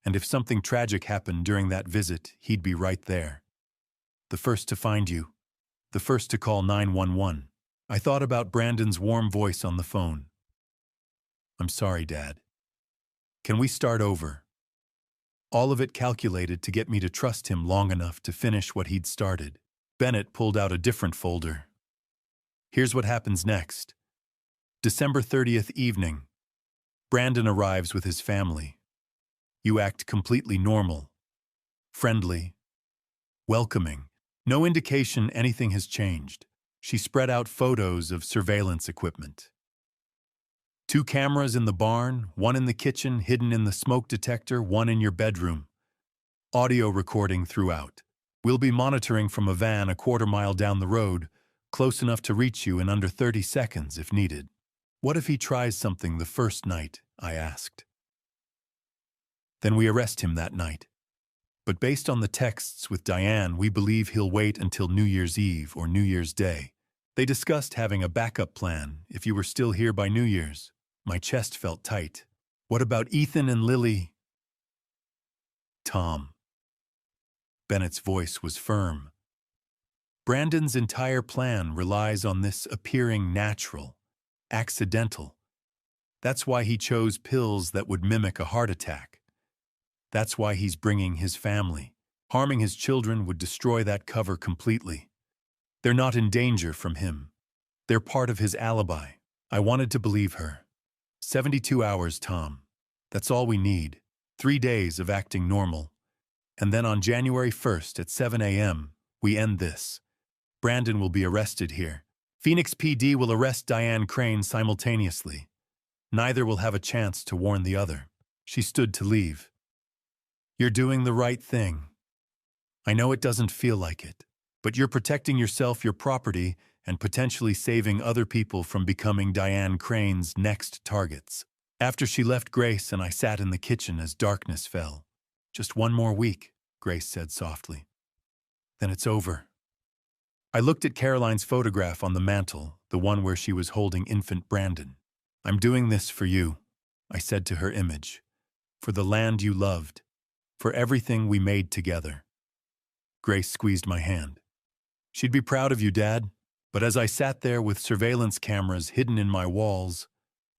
And if something tragic happened during that visit, he'd be right there. The first to find you. The first to call 911. I thought about Brandon's warm voice on the phone. I'm sorry, Dad. Can we start over? All of it calculated to get me to trust him long enough to finish what he'd started. Bennett pulled out a different folder. Here's what happens next. December 30th evening. Brandon arrives with his family. You act completely normal, friendly, welcoming. No indication anything has changed. She spread out photos of surveillance equipment. 2 cameras in the barn, 1 in the kitchen, hidden in the smoke detector, 1 in your bedroom. Audio recording throughout. We'll be monitoring from a van a quarter-mile down the road, close enough to reach you in under 30 seconds if needed. What if he tries something the first night? I asked. Then we arrest him that night. But based on the texts with Diane, we believe he'll wait until New Year's Eve or New Year's Day. They discussed having a backup plan if you were still here by New Year's. My chest felt tight. What about Ethan and Lily? Tom. Bennett's voice was firm. Brandon's entire plan relies on this appearing natural, accidental. That's why he chose pills that would mimic a heart attack. That's why he's bringing his family. Harming his children would destroy that cover completely. They're not in danger from him. They're part of his alibi. I wanted to believe her. 72 hours, Tom. That's all we need. 3 days of acting normal. And then on January 1st at 7 a.m., we end this. Brandon will be arrested here. Phoenix PD will arrest Diane Crane simultaneously. Neither will have a chance to warn the other. She stood to leave. You're doing the right thing. I know it doesn't feel like it, but you're protecting yourself, your property, and potentially saving other people from becoming Diane Crane's next targets. After she left Grace and I sat in the kitchen as darkness fell. Just 1 more week, Grace said softly. Then it's over. I looked at Caroline's photograph on the mantel, the one where she was holding infant Brandon. I'm doing this for you, I said to her image. For the land you loved. For everything we made together. Grace squeezed my hand. She'd be proud of you, Dad. But as I sat there with surveillance cameras hidden in my walls,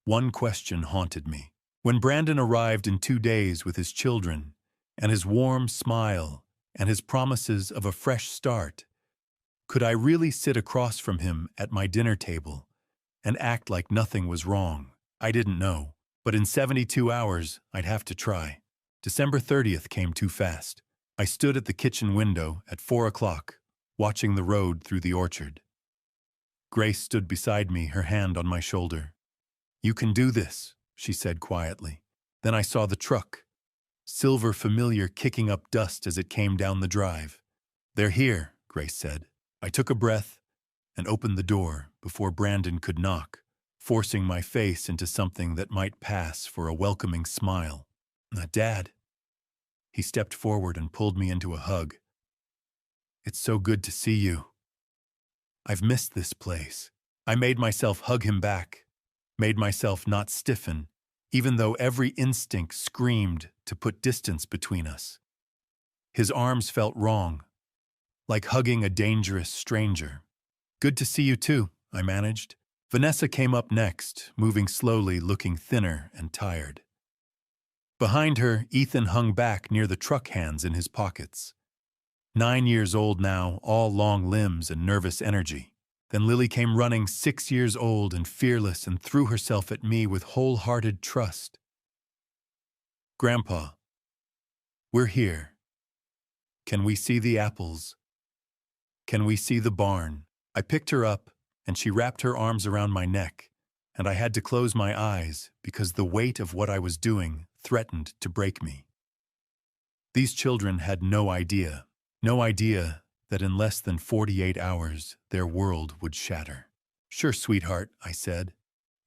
one question haunted me. When Brandon arrived in 2 days with his children, and his warm smile, and his promises of a fresh start, could I really sit across from him at my dinner table and act like nothing was wrong? I didn't know, but in 72 hours, I'd have to try. December 30th came too fast. I stood at the kitchen window at 4 o'clock, watching the road through the orchard. Grace stood beside me, her hand on my shoulder. You can do this, she said quietly. Then I saw the truck, silver familiar, kicking up dust as it came down the drive. They're here, Grace said. I took a breath and opened the door before Brandon could knock, forcing my face into something that might pass for a welcoming smile. Dad. He stepped forward and pulled me into a hug. It's so good to see you. I've missed this place. I made myself hug him back, made myself not stiffen, even though every instinct screamed to put distance between us. His arms felt wrong, like hugging a dangerous stranger. Good to see you too, I managed. Vanessa came up next, moving slowly, looking thinner and tired. Behind her, Ethan hung back near the truck hands in his pockets. 9 years old now, all long limbs and nervous energy. Then Lily came running, 6 years old and fearless, and threw herself at me with wholehearted trust. Grandpa, we're here. Can we see the apples? Can we see the barn? I picked her up, and she wrapped her arms around my neck, and I had to close my eyes because the weight of what I was doing threatened to break me. These children had no idea that in less than 48 hours, their world would shatter. Sure, sweetheart, I said.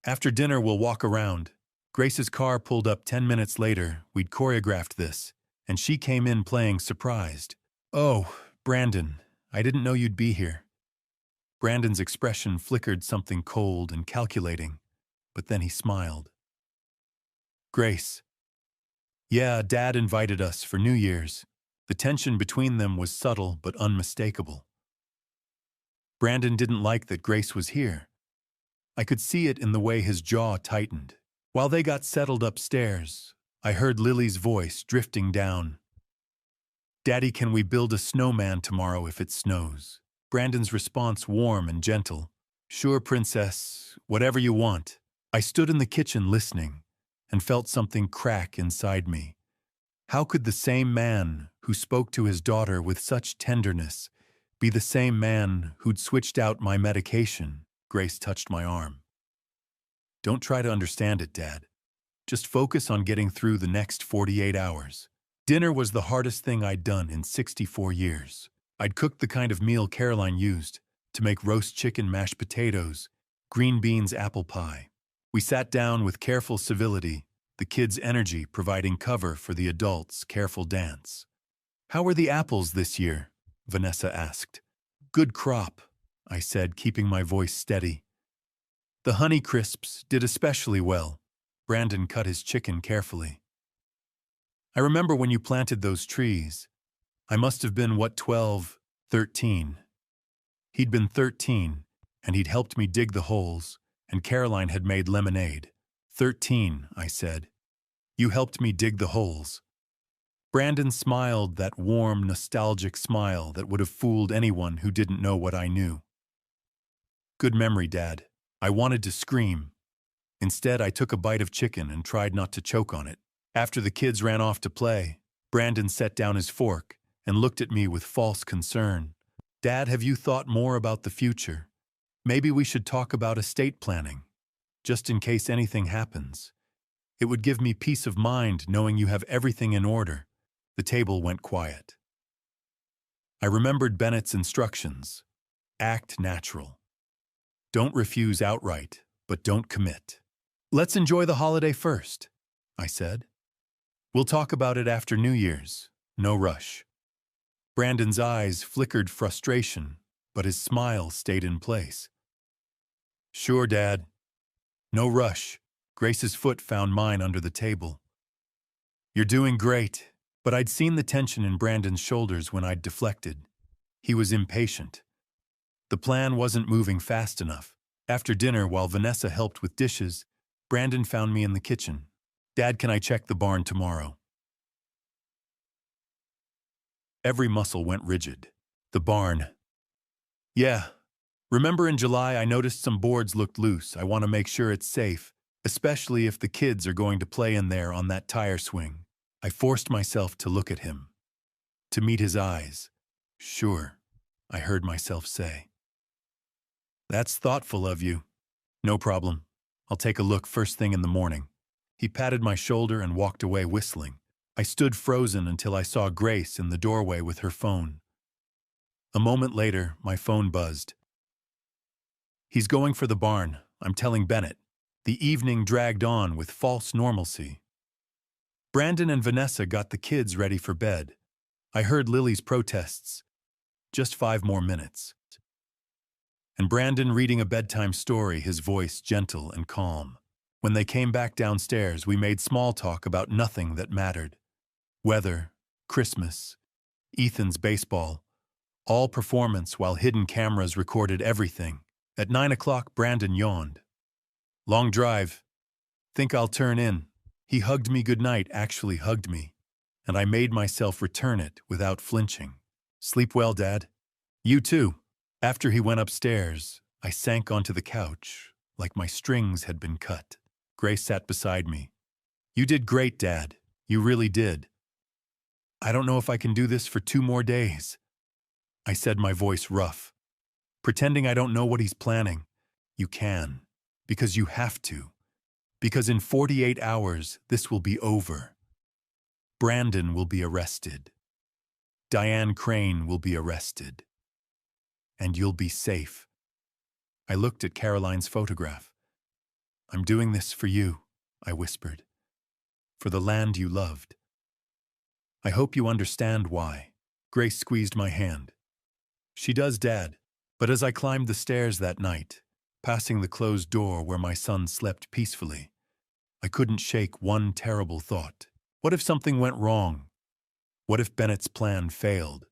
After dinner, we'll walk around. Grace's car pulled up 10 minutes later. We'd choreographed this, and she came in playing surprised. Oh, Brandon, I didn't know you'd be here. Brandon's expression flickered something cold and calculating, but then he smiled. Grace, Yeah, Dad invited us for New Year's. The tension between them was subtle but unmistakable. Brandon didn't like that Grace was here. I could see it in the way his jaw tightened. While they got settled upstairs, I heard Lily's voice drifting down. Daddy, can we build a snowman tomorrow if it snows? Brandon's response warm and gentle. Sure, princess, whatever you want. I stood in the kitchen listening and felt something crack inside me. How could the same man who spoke to his daughter with such tenderness be the same man who'd switched out my medication? Grace touched my arm. Don't try to understand it, Dad. Just focus on getting through the next 48 hours. Dinner was the hardest thing I'd done in 64 years. I'd cooked the kind of meal Caroline used to make roast chicken, mashed potatoes, green beans, apple pie. We sat down with careful civility, the kids' energy providing cover for the adults' careful dance. How were the apples this year? Vanessa asked. Good crop, I said, keeping my voice steady. The Honey Crisps did especially well. Brandon cut his chicken carefully. I remember when you planted those trees. I must have been, 12, 13. He'd been 13, and he'd helped me dig the holes, and Caroline had made lemonade. 13, I said. You helped me dig the holes. Brandon smiled, that warm, nostalgic smile that would have fooled anyone who didn't know what I knew. Good memory, Dad. I wanted to scream. Instead, I took a bite of chicken and tried not to choke on it. After the kids ran off to play, Brandon set down his fork and looked at me with false concern. Dad, have you thought more about the future? Maybe we should talk about estate planning, just in case anything happens. It would give me peace of mind knowing you have everything in order. The table went quiet. I remembered Bennett's instructions. Act natural. Don't refuse outright, but don't commit. Let's enjoy the holiday first, I said. We'll talk about it after New Year's. No rush. Brandon's eyes flickered frustration, but his smile stayed in place. Sure, Dad. No rush. Grace's foot found mine under the table. You're doing great, but I'd seen the tension in Brandon's shoulders when I'd deflected. He was impatient. The plan wasn't moving fast enough. After dinner, while Vanessa helped with dishes, Brandon found me in the kitchen. Dad, can I check the barn tomorrow? Every muscle went rigid. The barn. Yeah. Remember in July I noticed some boards looked loose. I want to make sure it's safe, especially if the kids are going to play in there on that tire swing. I forced myself to look at him, to meet his eyes. Sure, I heard myself say. That's thoughtful of you. No problem. I'll take a look first thing in the morning. He patted my shoulder and walked away whistling. I stood frozen until I saw Grace in the doorway with her phone. A moment later, my phone buzzed. He's going for the barn, I'm telling Bennett. The evening dragged on with false normalcy. Brandon and Vanessa got the kids ready for bed. I heard Lily's protests. Just 5 more minutes. And Brandon reading a bedtime story, his voice gentle and calm. When they came back downstairs, we made small talk about nothing that mattered. Weather, Christmas, Ethan's baseball, all performance while hidden cameras recorded everything. At 9 o'clock, Brandon yawned. Long drive. Think I'll turn in. He hugged me goodnight, actually hugged me, and I made myself return it without flinching. Sleep well, Dad. You too. After he went upstairs, I sank onto the couch like my strings had been cut. Grace sat beside me. You did great, Dad. You really did. I don't know if I can do this for 2 more days. I said, my voice rough, pretending I don't know what he's planning. You can, because you have to. Because in 48 hours, this will be over. Brandon will be arrested. Diane Crane will be arrested. And you'll be safe. I looked at Caroline's photograph. I'm doing this for you, I whispered. For the land you loved. I hope you understand why. Grace squeezed my hand. She does, Dad. But as I climbed the stairs that night, passing the closed door where my son slept peacefully, I couldn't shake one terrible thought. What if something went wrong? What if Bennett's plan failed?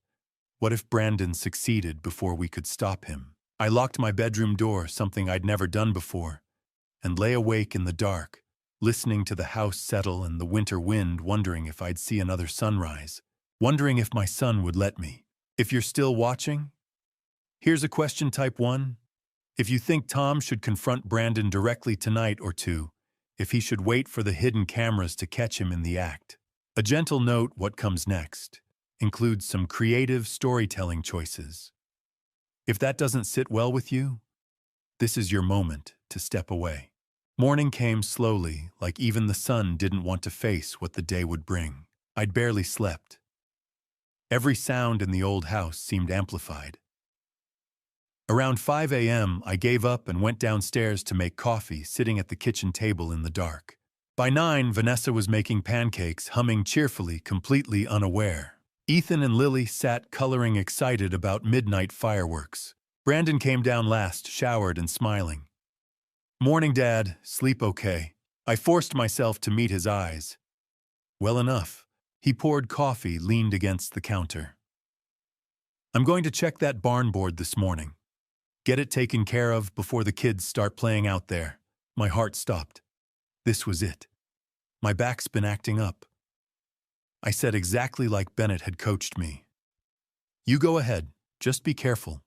What if Brandon succeeded before we could stop him? I locked my bedroom door, something I'd never done before, and lay awake in the dark, listening to the house settle and the winter wind, wondering if I'd see another sunrise, wondering if my son would let me. If you're still watching, here's a question type 1. If you think Tom should confront Brandon directly tonight, or 2, if he should wait for the hidden cameras to catch him in the act. A gentle note: what comes next includes some creative storytelling choices. If that doesn't sit well with you, this is your moment to step away. Morning came slowly, like even the sun didn't want to face what the day would bring. I'd barely slept. Every sound in the old house seemed amplified. Around 5 a.m., I gave up and went downstairs to make coffee, sitting at the kitchen table in the dark. By 9, Vanessa was making pancakes, humming cheerfully, completely unaware. Ethan and Lily sat coloring, excited about midnight fireworks. Brandon came down last, showered and smiling. "Morning, Dad. Sleep okay?" I forced myself to meet his eyes. Well enough. He poured coffee, leaned against the counter. "I'm going to check that barn board this morning. Get it taken care of before the kids start playing out there." My heart stopped. This was it. My back's been acting up. I said exactly like Bennett had coached me. "You go ahead. Just be careful."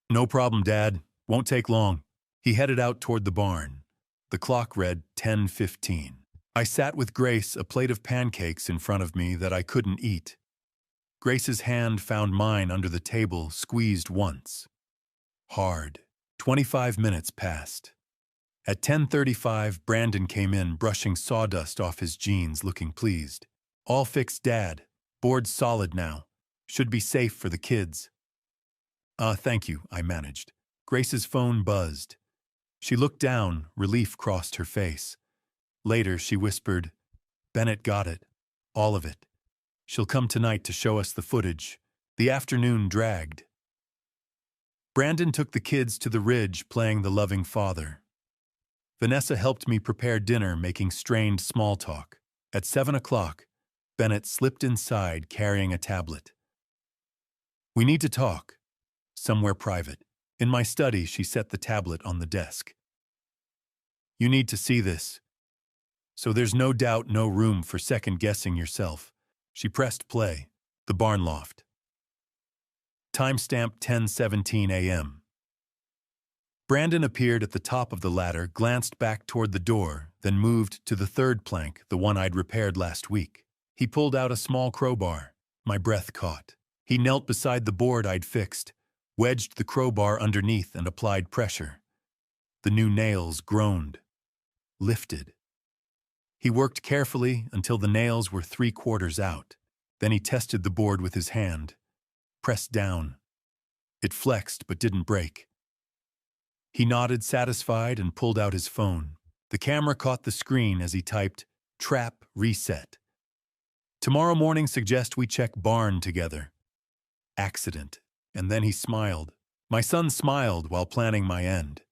"No problem, Dad. Won't take long." He headed out toward the barn. The clock read 10:15. I sat with Grace, a plate of pancakes in front of me that I couldn't eat. Grace's hand found mine under the table, squeezed once. Hard. 25 minutes passed. At 10:35, Brandon came in, brushing sawdust off his jeans, looking pleased. "All fixed, Dad. Board's solid now. Should be safe for the kids." Thank you," I managed. Grace's phone buzzed. She looked down, relief crossed her face. Later, she whispered, "Bennett got it. All of it. She'll come tonight to show us the footage." The afternoon dragged. Brandon took the kids to the ridge, playing the loving father. Vanessa helped me prepare dinner, making strained small talk. At 7 o'clock, Bennett slipped inside, carrying a tablet. "We need to talk. Somewhere private." In my study, she set the tablet on the desk. "You need to see this. So there's no doubt, no room for second-guessing yourself." She pressed play. The barn loft. Timestamp 10:17 a.m. Brandon appeared at the top of the ladder, glanced back toward the door, then moved to the third plank, the one I'd repaired last week. He pulled out a small crowbar. My breath caught. He knelt beside the board I'd fixed, wedged the crowbar underneath and applied pressure. The new nails groaned, lifted. He worked carefully until the nails were 3/4 out. Then he tested the board with his hand. Pressed down. It flexed but didn't break. He nodded, satisfied, and pulled out his phone. The camera caught the screen as he typed, "Trap reset. Tomorrow morning suggest we check barn together. Accident." And then he smiled. My son smiled while planning my end.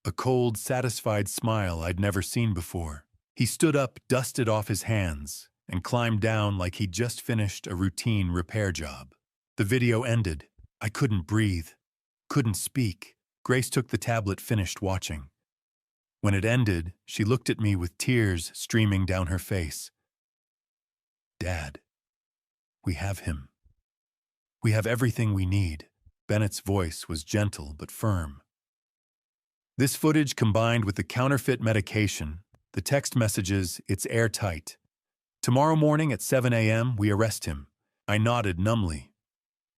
A cold, satisfied smile I'd never seen before. He stood up, dusted off his hands, and climbed down like he'd just finished a routine repair job. The video ended. I couldn't breathe, couldn't speak. Grace took the tablet, finished watching. When it ended, she looked at me with tears streaming down her face. "Dad, we have him. We have everything we need." Bennett's voice was gentle but firm. This footage, combined with the counterfeit medication, the text messages, it's airtight. Tomorrow morning at 7 a.m., we arrest him. I nodded numbly,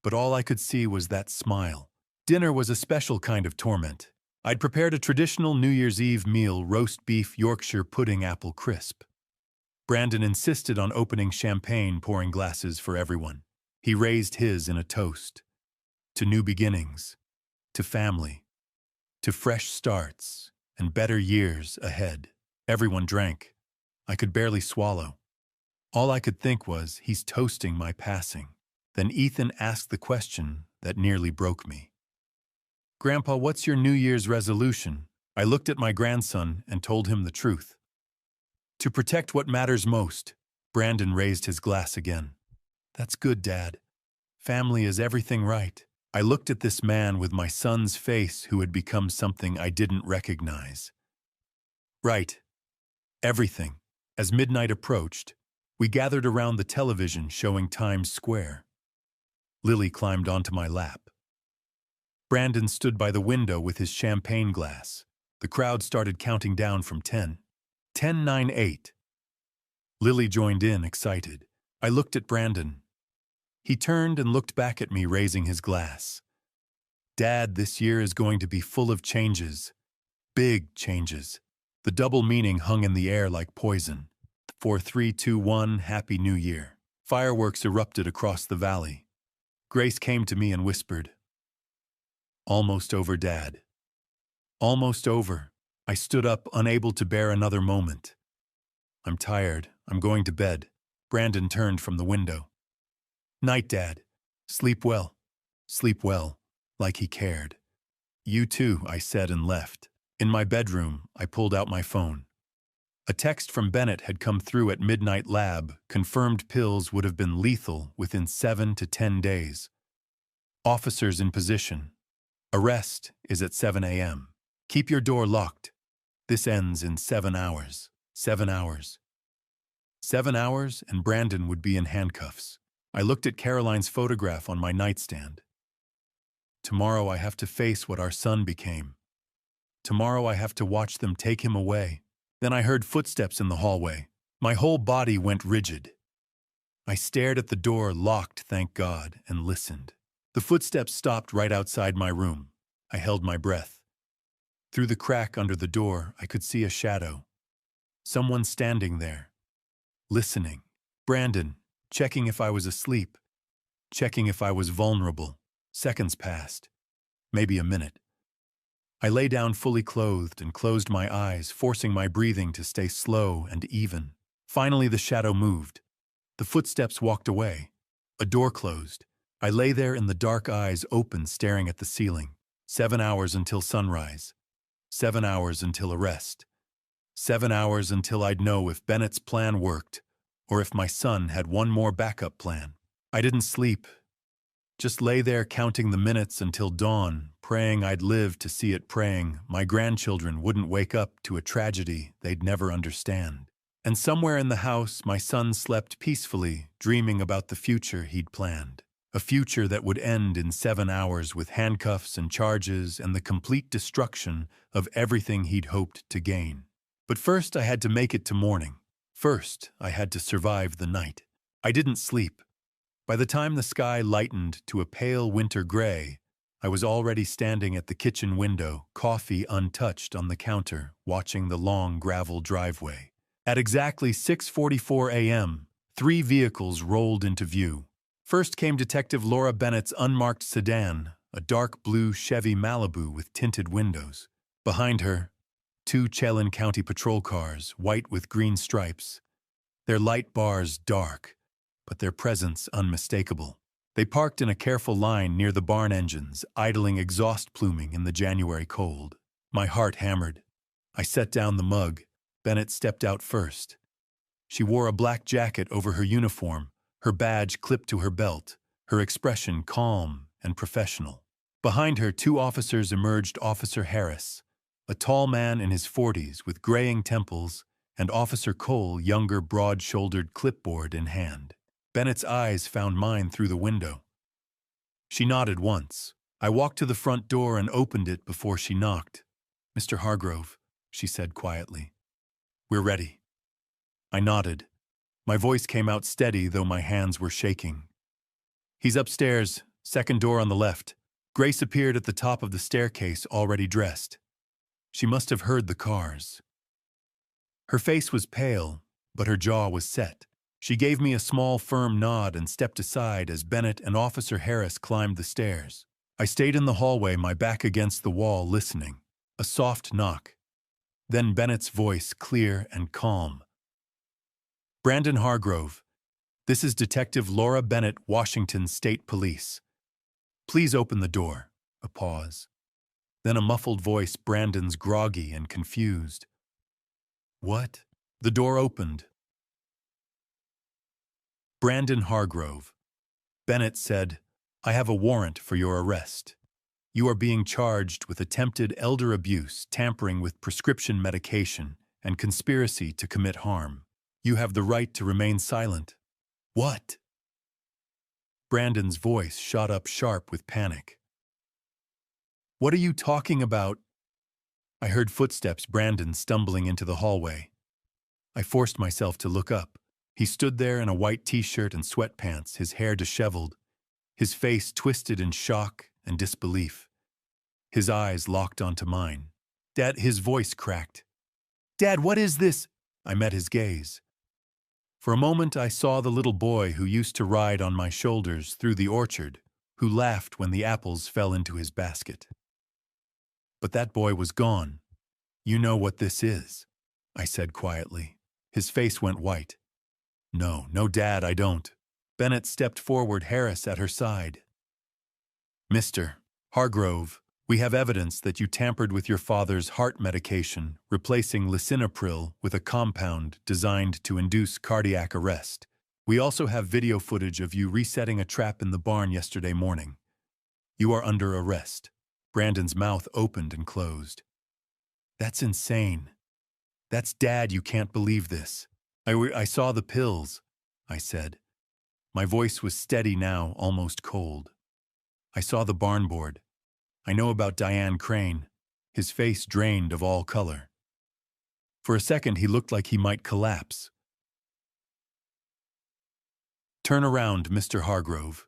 but all I could see was that smile. Dinner was a special kind of torment. I'd prepared a traditional New Year's Eve meal: roast beef, Yorkshire pudding, apple crisp. Brandon insisted on opening champagne, pouring glasses for everyone. He raised his in a toast. To new beginnings, to family, to fresh starts, and better years ahead. Everyone drank. I could barely swallow. All I could think was, he's toasting my passing. Then Ethan asked the question that nearly broke me. "Grandpa, what's your New Year's resolution?" I looked at my grandson and told him the truth. "To protect what matters most. Brandon raised his glass again. That's good, Dad. Family is everything, right? I looked at this man with my son's face who had become something I didn't recognize. Right. Everything. As midnight approached, we gathered around the television showing Times Square. Lily climbed onto my lap. Brandon stood by the window with his champagne glass. The crowd started counting down from 10. 10, 9, 8. Lily joined in, excited. I looked at Brandon. He turned and looked back at me, raising his glass. Dad, this year is going to be full of changes. Big changes. The double meaning hung in the air like poison. 4, 3, 2, 1, Happy New Year. Fireworks erupted across the valley. Grace came to me and whispered, "Almost over, Dad. Almost over." I stood up, unable to bear another moment. "I'm tired. I'm going to bed." Brandon turned from the window. "Night, Dad. Sleep well." Sleep well, like he cared. "You too," I said and left. In my bedroom, I pulled out my phone. A text from Bennett had come through at Midnight Lab, confirmed pills would have been lethal within 7 to 10 days. Officers in position. Arrest is at 7 a.m. Keep your door locked. This ends in 7 hours. 7 hours. 7 hours and Brandon would be in handcuffs. I looked at Caroline's photograph on my nightstand. Tomorrow I have to face what our son became. Tomorrow I have to watch them take him away. Then I heard footsteps in the hallway. My whole body went rigid. I stared at the door, locked, thank God, and listened. The footsteps stopped right outside my room. I held my breath. Through the crack under the door, I could see a shadow. Someone standing there, listening. Brandon, checking if I was asleep, checking if I was vulnerable. Seconds passed, maybe a minute. I lay down fully clothed and closed my eyes, forcing my breathing to stay slow and even. Finally, the shadow moved. The footsteps walked away. A door closed. I lay there in the dark, eyes open, staring at the ceiling. 7 hours until sunrise. 7 hours until arrest. 7 hours until I'd know if Bennett's plan worked, or if my son had one more backup plan. I didn't sleep. Just lay there counting the minutes until dawn, praying I'd live to see it, praying my grandchildren wouldn't wake up to a tragedy they'd never understand. And somewhere in the house, my son slept peacefully, dreaming about the future he'd planned. A future that would end in 7 hours with handcuffs and charges and the complete destruction of everything he'd hoped to gain. But first I had to make it to morning. First, I had to survive the night. I didn't sleep. By the time the sky lightened to a pale winter gray, I was already standing at the kitchen window, coffee untouched on the counter, watching the long gravel driveway. At exactly 6:44 a.m., 3 vehicles rolled into view. First came Detective Laura Bennett's unmarked sedan, a dark blue Chevy Malibu with tinted windows. Behind her, 2 Chelan County patrol cars, white with green stripes. Their light bars dark, but their presence unmistakable. They parked in a careful line near the barn engines, idling exhaust pluming in the January cold. My heart hammered. I set down the mug. Bennett stepped out first. She wore a black jacket over her uniform, her badge clipped to her belt, her expression calm and professional. Behind her, 2 officers emerged: Officer Harris, a tall man in his 40s with graying temples, and Officer Cole, younger, broad-shouldered, clipboard in hand. Bennett's eyes found mine through the window. She nodded once. I walked to the front door and opened it before she knocked. "Mr. Hargrove," she said quietly. "We're ready." I nodded. My voice came out steady, though my hands were shaking. "He's upstairs, second door on the left." Grace appeared at the top of the staircase, already dressed. She must have heard the cars. Her face was pale, but her jaw was set. She gave me a small, firm nod and stepped aside as Bennett and Officer Harris climbed the stairs. I stayed in the hallway, my back against the wall, listening. A soft knock. Then Bennett's voice, clear and calm. "Brandon Hargrove, this is Detective Laura Bennett, Washington State Police. Please open the door." A pause. Then a muffled voice, Brandon's, groggy and confused. "What?" The door opened. Brandon Hargrove. Bennett said, "I have a warrant for your arrest. You are being charged with attempted elder abuse, tampering with prescription medication, and conspiracy to commit harm. You have the right to remain silent." "What?" Brandon's voice shot up sharp with panic. "What are you talking about?" I heard footsteps, Brandon stumbling into the hallway. I forced myself to look up. He stood there in a white t-shirt and sweatpants, his hair disheveled, his face twisted in shock and disbelief. His eyes locked onto mine. "Dad," his voice cracked. "Dad, what is this?" I met his gaze. For a moment I saw the little boy who used to ride on my shoulders through the orchard, who laughed when the apples fell into his basket. But that boy was gone. "You know what this is," I said quietly. His face went white. No, Dad, I don't." Bennett stepped forward, Harris at her side. "Mr. Hargrove, we have evidence that you tampered with your father's heart medication, replacing lisinopril with a compound designed to induce cardiac arrest. We also have video footage of you resetting a trap in the barn yesterday morning. You are under arrest." Brandon's mouth opened and closed. "That's insane. That's Dad, you can't believe this." I saw the pills," I said. My voice was steady now, almost cold. "I saw the barn board. I know about Diane Crane." His face drained of all color. For a second he looked like he might collapse. "Turn around, Mr. Hargrove."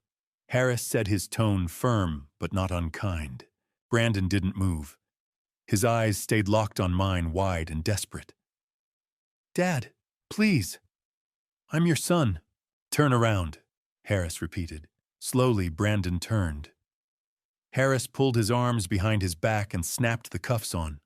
Harris said, his tone firm but not unkind. Brandon didn't move. His eyes stayed locked on mine, wide and desperate. "Dad, please. I'm your son." "Turn around," Harris repeated. Slowly, Brandon turned. Harris pulled his arms behind his back and snapped the cuffs on.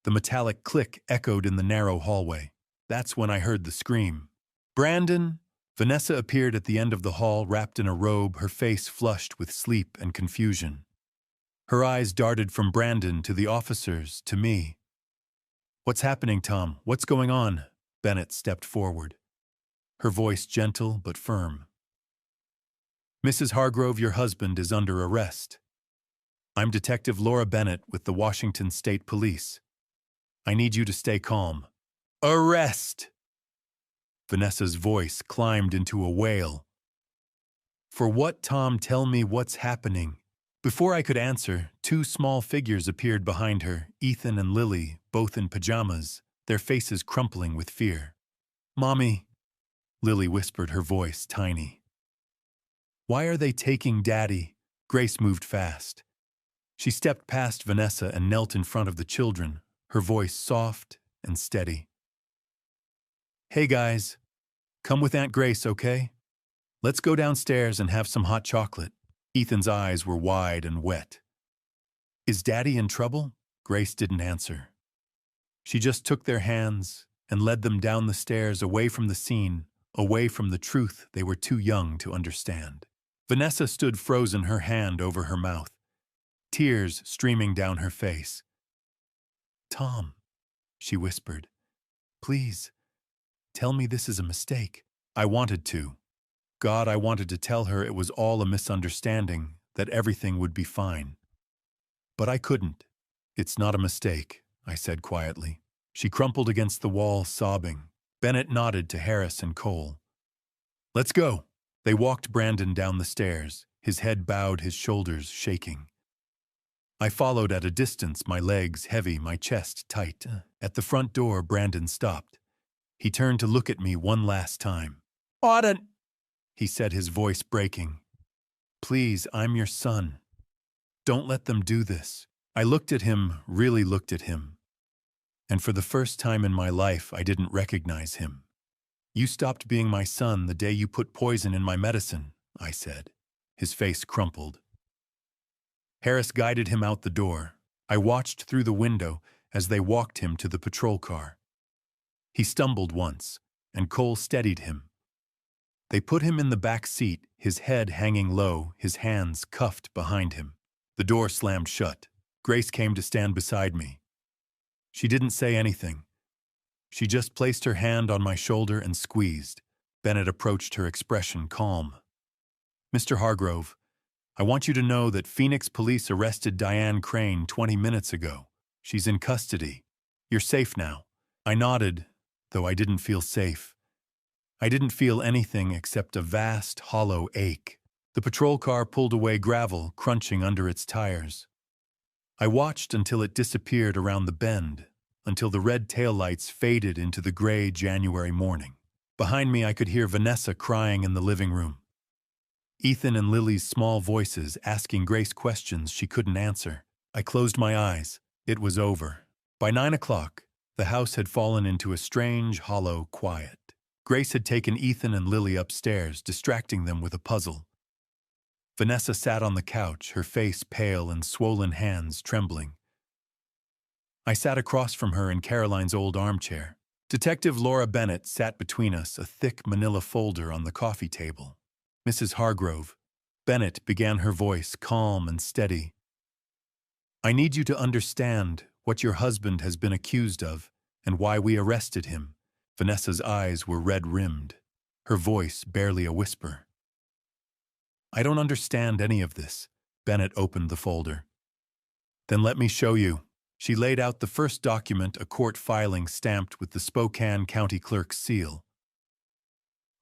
The metallic click echoed in the narrow hallway. That's when I heard the scream. "Brandon!" Vanessa appeared at the end of the hall, wrapped in a robe, her face flushed with sleep and confusion. Her eyes darted from Brandon to the officers, to me. "What's happening, Tom? What's going on?" Bennett stepped forward, her voice gentle but firm. "Mrs. Hargrove, your husband is under arrest. I'm Detective Laura Bennett with the Washington State Police. I need you to stay calm." "Arrest!" Vanessa's voice climbed into a wail. "For what, Tom? Tell me what's happening." Before I could answer, two small figures appeared behind her, Ethan and Lily, both in pajamas, their faces crumpling with fear. "Mommy," Lily whispered, her voice tiny. "Why are they taking Daddy?" Grace moved fast. She stepped past Vanessa and knelt in front of the children, her voice soft and steady. "Hey guys, come with Aunt Grace, okay? Let's go downstairs and have some hot chocolate." Ethan's eyes were wide and wet. "Is Daddy in trouble?" Grace didn't answer. She just took their hands and led them down the stairs, away from the scene, away from the truth they were too young to understand. Vanessa stood frozen, her hand over her mouth, tears streaming down her face. "Tom," she whispered, "please, tell me this is a mistake." I wanted to. God, I wanted to tell her it was all a misunderstanding, that everything would be fine. But I couldn't. "It's not a mistake," I said quietly. She crumpled against the wall, sobbing. Bennett nodded to Harris and Cole. "Let's go." They walked Brandon down the stairs, his head bowed, his shoulders shaking. I followed at a distance, my legs heavy, my chest tight. At the front door, Brandon stopped. He turned to look at me one last time. "Auden," he said, his voice breaking. "Please, I'm your son. Don't let them do this." I looked at him, really looked at him. And for the first time in my life, I didn't recognize him. "You stopped being my son the day you put poison in my medicine," I said. His face crumpled. Harris guided him out the door. I watched through the window as they walked him to the patrol car. He stumbled once, and Cole steadied him. They put him in the back seat, his head hanging low, his hands cuffed behind him. The door slammed shut. Grace came to stand beside me. She didn't say anything. She just placed her hand on my shoulder and squeezed. Bennett approached her, expression calm. Mr. Hargrove, I want you to know that Phoenix police arrested Diane Crane 20 minutes ago. She's in custody. You're safe now. I nodded, though I didn't feel safe. I didn't feel anything except a vast, hollow ache. The patrol car pulled away, gravel crunching under its tires. I watched until it disappeared around the bend, until the red taillights faded into the gray January morning. Behind me, I could hear Vanessa crying in the living room. Ethan and Lily's small voices asking Grace questions she couldn't answer. I closed my eyes. It was over. By 9 o'clock, the house had fallen into a strange, hollow quiet. Grace had taken Ethan and Lily upstairs, distracting them with a puzzle. Vanessa sat on the couch, her face pale and swollen hands trembling. I sat across from her in Caroline's old armchair. Detective Laura Bennett sat between us, a thick manila folder on the coffee table. Mrs. Hargrove, Bennett began, her voice calm and steady. I need you to understand what your husband has been accused of and why we arrested him. Vanessa's eyes were red-rimmed, her voice barely a whisper. I don't understand any of this. Bennett opened the folder. Then let me show you. She laid out the first document, a court filing stamped with the Spokane County Clerk's seal.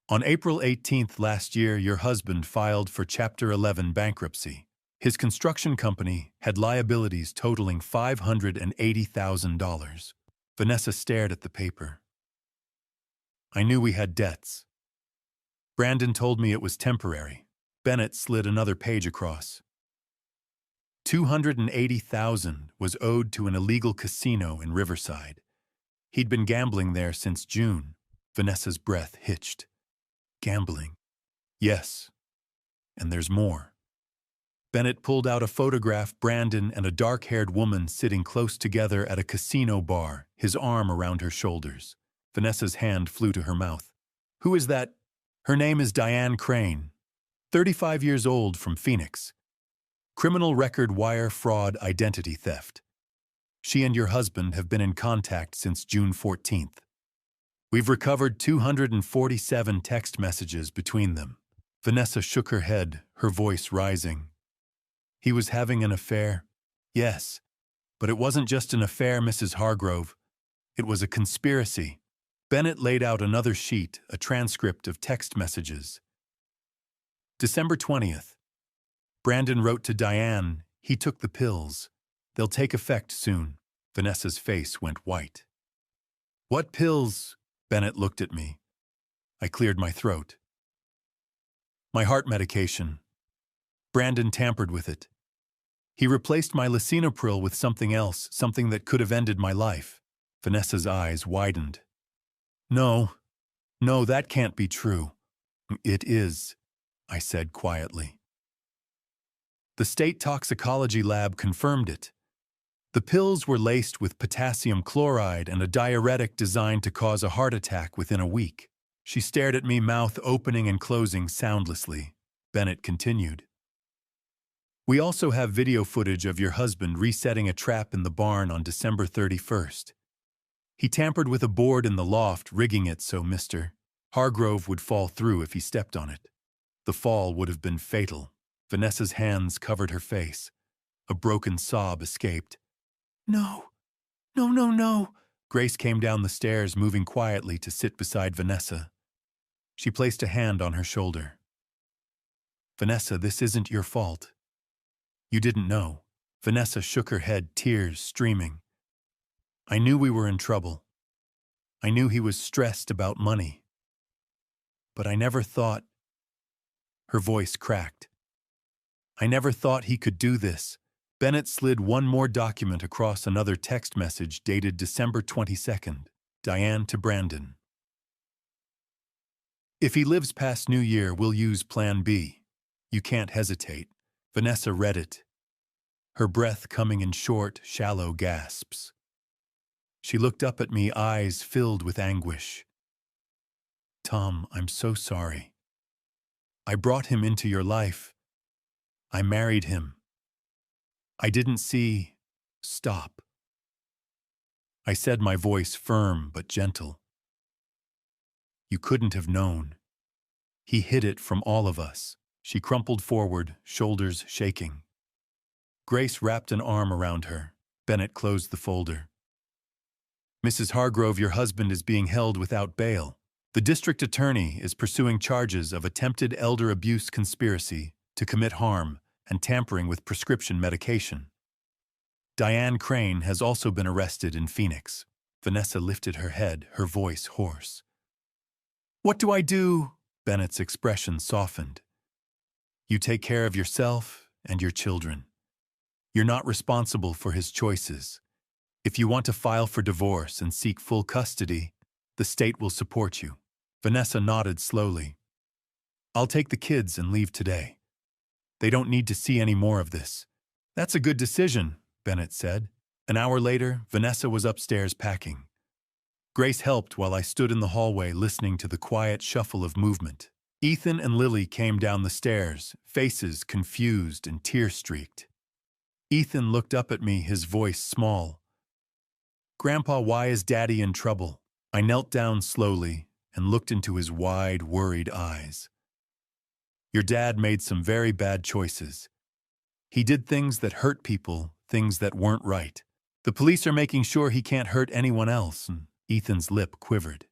On April 18th last year, your husband filed for Chapter 11 bankruptcy. His construction company had liabilities totaling $580,000. Vanessa stared at the paper. I knew we had debts. Brandon told me it was temporary. Bennett slid another page across. $280,000 was owed to an illegal casino in Riverside. He'd been gambling there since June. Vanessa's breath hitched. Gambling. Yes. And there's more. Bennett pulled out a photograph, Brandon and a dark-haired woman sitting close together at a casino bar, his arm around her shoulders. Vanessa's hand flew to her mouth. Who is that? Her name is Diane Crane, 35 years old, from Phoenix. Criminal record, wire fraud, identity theft. She and your husband have been in contact since June 14th. We've recovered 247 text messages between them. Vanessa shook her head, her voice rising. He was having an affair? Yes, but it wasn't just an affair, Mrs. Hargrove. It was a conspiracy. Bennett laid out another sheet, a transcript of text messages. December 20th. Brandon wrote to Diane, he took the pills. They'll take effect soon. Vanessa's face went white. What pills? Bennett looked at me. I cleared my throat. My heart medication. Brandon tampered with it. He replaced my lisinopril with something else, something that could have ended my life. Vanessa's eyes widened. No, that can't be true. It is, I said quietly. The state toxicology lab confirmed it. The pills were laced with potassium chloride and a diuretic designed to cause a heart attack within a week. She stared at me, mouth opening and closing soundlessly. Bennett continued. We also have video footage of your husband resetting a trap in the barn on December 31st. He tampered with a board in the loft, rigging it so Mr. Hargrove would fall through if he stepped on it. The fall would have been fatal. Vanessa's hands covered her face. A broken sob escaped. No. Grace came down the stairs, moving quietly to sit beside Vanessa. She placed a hand on her shoulder. Vanessa, this isn't your fault. You didn't know. Vanessa shook her head, tears streaming. I knew we were in trouble. I knew he was stressed about money. But I never thought... Her voice cracked. I never thought he could do this. Bennett slid one more document across another text message dated December 22nd. Diane to Brandon. If he lives past New Year, we'll use Plan B. You can't hesitate. Vanessa read it, her breath coming in short, shallow gasps. She looked up at me, eyes filled with anguish. Tom, I'm so sorry. I brought him into your life. I married him. I didn't see... Stop. I said, my voice firm but gentle. You couldn't have known. He hid it from all of us. She crumpled forward, shoulders shaking. Grace wrapped an arm around her. Bennett closed the folder. Mrs. Hargrove, your husband is being held without bail. The district attorney is pursuing charges of attempted elder abuse conspiracy to commit harm and tampering with prescription medication. Diane Crane has also been arrested in Phoenix. Vanessa lifted her head, her voice hoarse. What do I do? Bennett's expression softened. You take care of yourself and your children. You're not responsible for his choices. If you want to file for divorce and seek full custody, the state will support you. Vanessa nodded slowly. I'll take the kids and leave today. They don't need to see any more of this. That's a good decision, Bennett said. An hour later, Vanessa was upstairs packing. Grace helped while I stood in the hallway listening to the quiet shuffle of movement. Ethan and Lily came down the stairs, faces confused and tear-streaked. Ethan looked up at me, his voice small. Grandpa, why is Daddy in trouble? I knelt down slowly and looked into his wide, worried eyes. Your dad made some very bad choices. He did things that hurt people, things that weren't right. The police are making sure he can't hurt anyone else. Ethan's lip quivered.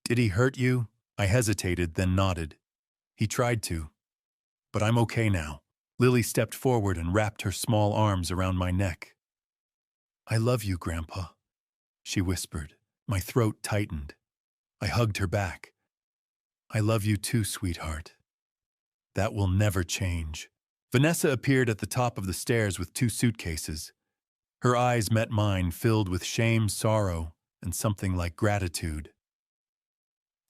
Did he hurt you? I hesitated, then nodded. He tried to. But I'm okay now. Lily stepped forward and wrapped her small arms around my neck. I love you, Grandpa, she whispered. My throat tightened. I hugged her back. I love you too, sweetheart. That will never change. Vanessa appeared at the top of the stairs with 2 suitcases. Her eyes met mine, filled with shame, sorrow, and something like gratitude.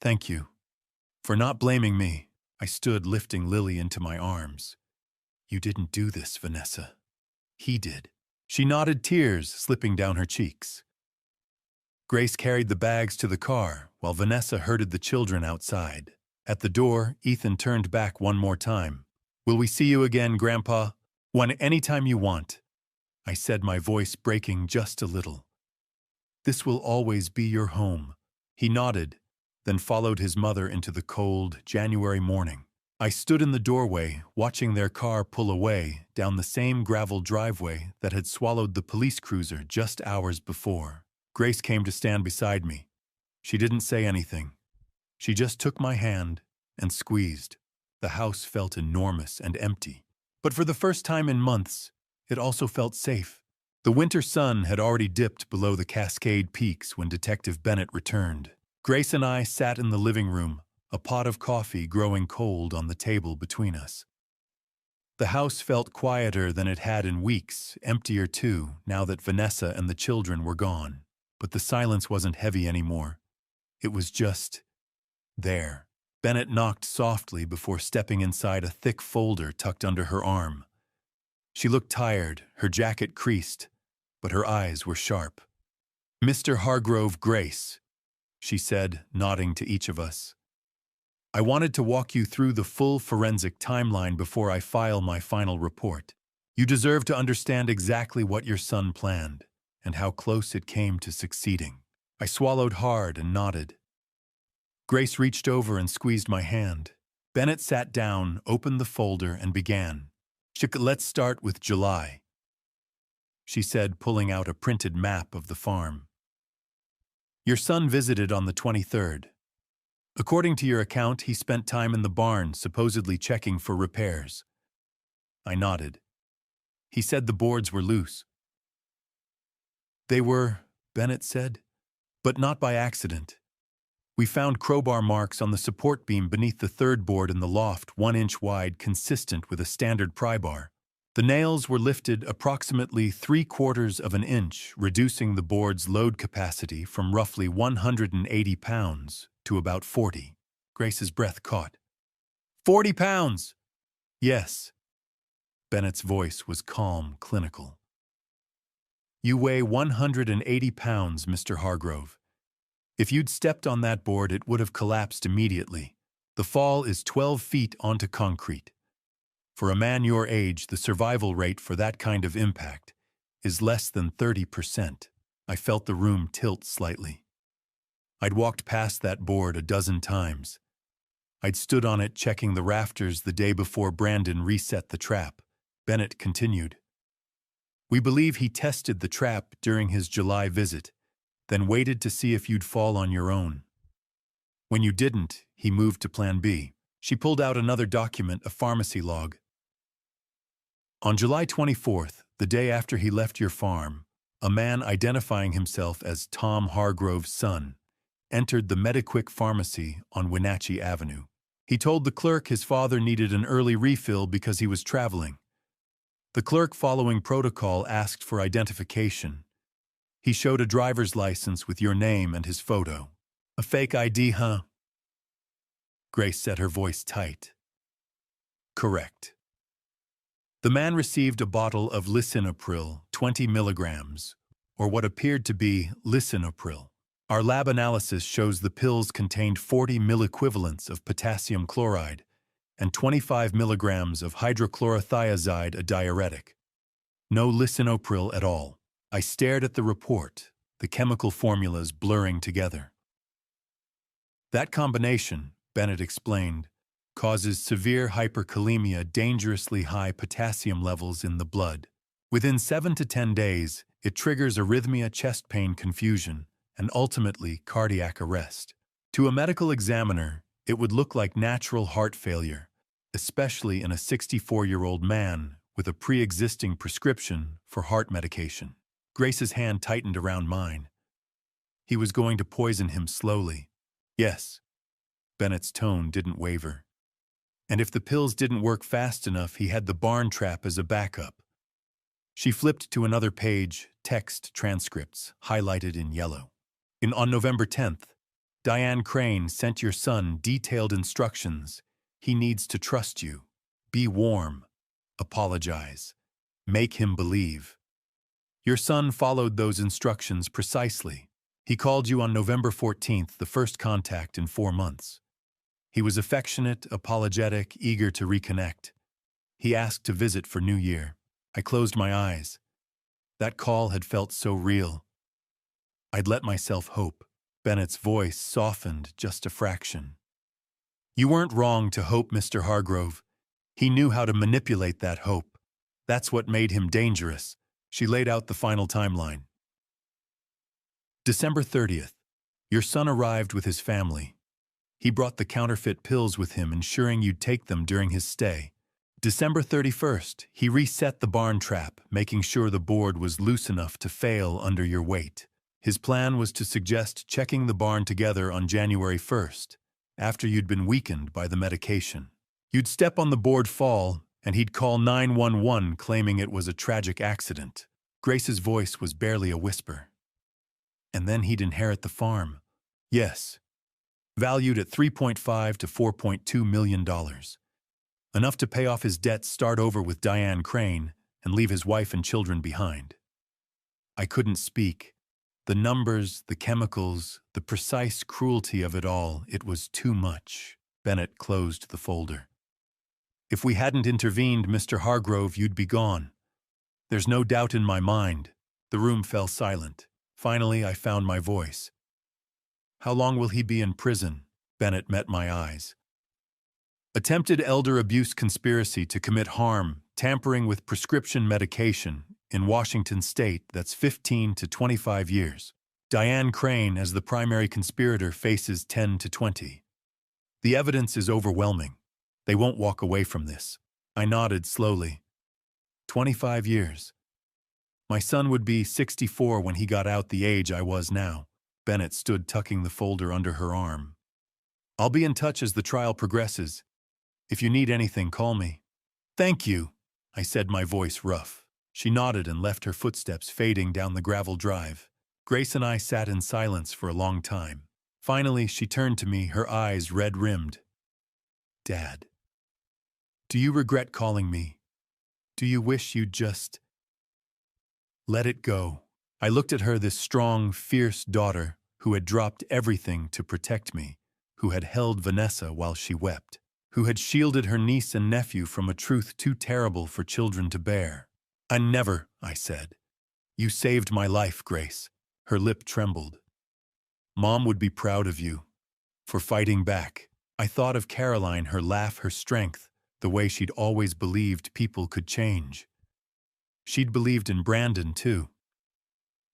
Thank you. For not blaming me, I stood lifting Lily into my arms. You didn't do this, Vanessa. He did. She nodded, tears slipping down her cheeks. Grace carried the bags to the car, while Vanessa herded the children outside. At the door, Ethan turned back one more time. Will we see you again, Grandpa? Anytime you want, I said, my voice breaking just a little. This will always be your home. He nodded, then followed his mother into the cold January morning. I stood in the doorway, watching their car pull away down the same gravel driveway that had swallowed the police cruiser just hours before. Grace came to stand beside me. She didn't say anything. She just took my hand and squeezed. The house felt enormous and empty. But for the first time in months, it also felt safe. The winter sun had already dipped below the Cascade Peaks when Detective Bennett returned. Grace and I sat in the living room, a pot of coffee growing cold on the table between us. The house felt quieter than it had in weeks, emptier too, now that Vanessa and the children were gone. But the silence wasn't heavy anymore. It was just there. Bennett knocked softly before stepping inside a thick folder tucked under her arm. She looked tired, her jacket creased, but her eyes were sharp. Mr. Hargrove, Grace, she said, nodding to each of us. I wanted to walk you through the full forensic timeline before I file my final report. You deserve to understand exactly what your son planned and how close it came to succeeding. I swallowed hard and nodded. Grace reached over and squeezed my hand. Bennett sat down, opened the folder, and began. Let's start with July, she said, pulling out a printed map of the farm. Your son visited on the 23rd. According to your account, he spent time in the barn, supposedly checking for repairs. I nodded. He said the boards were loose. They were, Bennett said, but not by accident. We found crowbar marks on the support beam beneath the third board in the loft, 1 inch wide, consistent with a standard pry bar. The nails were lifted approximately 3/4 of an inch, reducing the board's load capacity from roughly 180 pounds to about 40. Grace's breath caught. 40 pounds! Yes. Bennett's voice was calm, clinical. You weigh 180 pounds, Mr. Hargrove. If you'd stepped on that board, it would have collapsed immediately. The fall is 12 feet onto concrete. For a man your age, the survival rate for that kind of impact is less than 30%. I felt the room tilt slightly. I'd walked past that board a dozen times. I'd stood on it checking the rafters the day before Brandon reset the trap. Bennett continued. We believe he tested the trap during his July visit, then waited to see if you'd fall on your own. When you didn't, he moved to Plan B. She pulled out another document, a pharmacy log. On July 24th, the day after he left your farm, a man identifying himself as Tom Hargrove's son entered the Mediquick pharmacy on Wenatchee Avenue. He told the clerk his father needed an early refill because he was traveling. The clerk, following protocol, asked for identification. He showed a driver's license with your name and his photo. A fake ID, huh? Grace set her voice tight. Correct. The man received a bottle of lisinopril, 20 milligrams, or what appeared to be lisinopril. Our lab analysis shows the pills contained 40 milliequivalents of potassium chloride and 25 milligrams of hydrochlorothiazide, a diuretic. No lisinopril at all. I stared at the report, the chemical formulas blurring together. That combination, Bennett explained, causes severe hyperkalemia, dangerously high potassium levels in the blood. Within 7 to 10 days, it triggers arrhythmia, chest pain, confusion, and ultimately cardiac arrest. To a medical examiner, it would look like natural heart failure, especially in a 64-year-old man with a pre-existing prescription for heart medication. Grace's hand tightened around mine. He was going to poison him slowly. Yes. Bennett's tone didn't waver. And if the pills didn't work fast enough, he had the barn trap as a backup. She flipped to another page, text transcripts, highlighted in yellow. On November 10th, Diane Crane sent your son detailed instructions. He needs to trust you. Be warm. Apologize. Make him believe. Your son followed those instructions precisely. He called you on November 14th, the first contact in 4 months. He was affectionate, apologetic, eager to reconnect. He asked to visit for New Year. I closed my eyes. That call had felt so real. I'd let myself hope. Bennett's voice softened just a fraction. You weren't wrong to hope, Mr. Hargrove. He knew how to manipulate that hope. That's what made him dangerous. She laid out the final timeline. December 30th. Your son arrived with his family. He brought the counterfeit pills with him, ensuring you'd take them during his stay. December 31st, he reset the barn trap, making sure the board was loose enough to fail under your weight. His plan was to suggest checking the barn together on January 1st, after you'd been weakened by the medication. You'd step on the board, fall, and he'd call 911 claiming it was a tragic accident. Grace's voice was barely a whisper. And then he'd inherit the farm. Yes. Valued at $3.5 to $4.2 million. Enough to pay off his debts, start over with Diane Crane, and leave his wife and children behind. I couldn't speak. The numbers, the chemicals, the precise cruelty of it all, it was too much. Bennett closed the folder. If we hadn't intervened, Mr. Hargrove, you'd be gone. There's no doubt in my mind. The room fell silent. Finally, I found my voice. How long will he be in prison? Bennett met my eyes. Attempted elder abuse conspiracy to commit harm, tampering with prescription medication, in Washington state, that's 15 to 25 years. Diane Crane, as the primary conspirator, faces 10 to 20. The evidence is overwhelming. They won't walk away from this. I nodded slowly. 25 years. My son would be 64 when he got out, the age I was now. Bennett stood tucking the folder under her arm. I'll be in touch as the trial progresses. If you need anything, call me. Thank you, I said, my voice rough. She nodded and left, her footsteps fading down the gravel drive. Grace and I sat in silence for a long time. Finally, she turned to me, her eyes red-rimmed. Dad, do you regret calling me? Do you wish you'd just let it go? I looked at her, this strong, fierce daughter who had dropped everything to protect me, who had held Vanessa while she wept, who had shielded her niece and nephew from a truth too terrible for children to bear. I never, I said. You saved my life, Grace. Her lip trembled. Mom would be proud of you for fighting back. I thought of Caroline, her laugh, her strength, the way she'd always believed people could change. She'd believed in Brandon, too.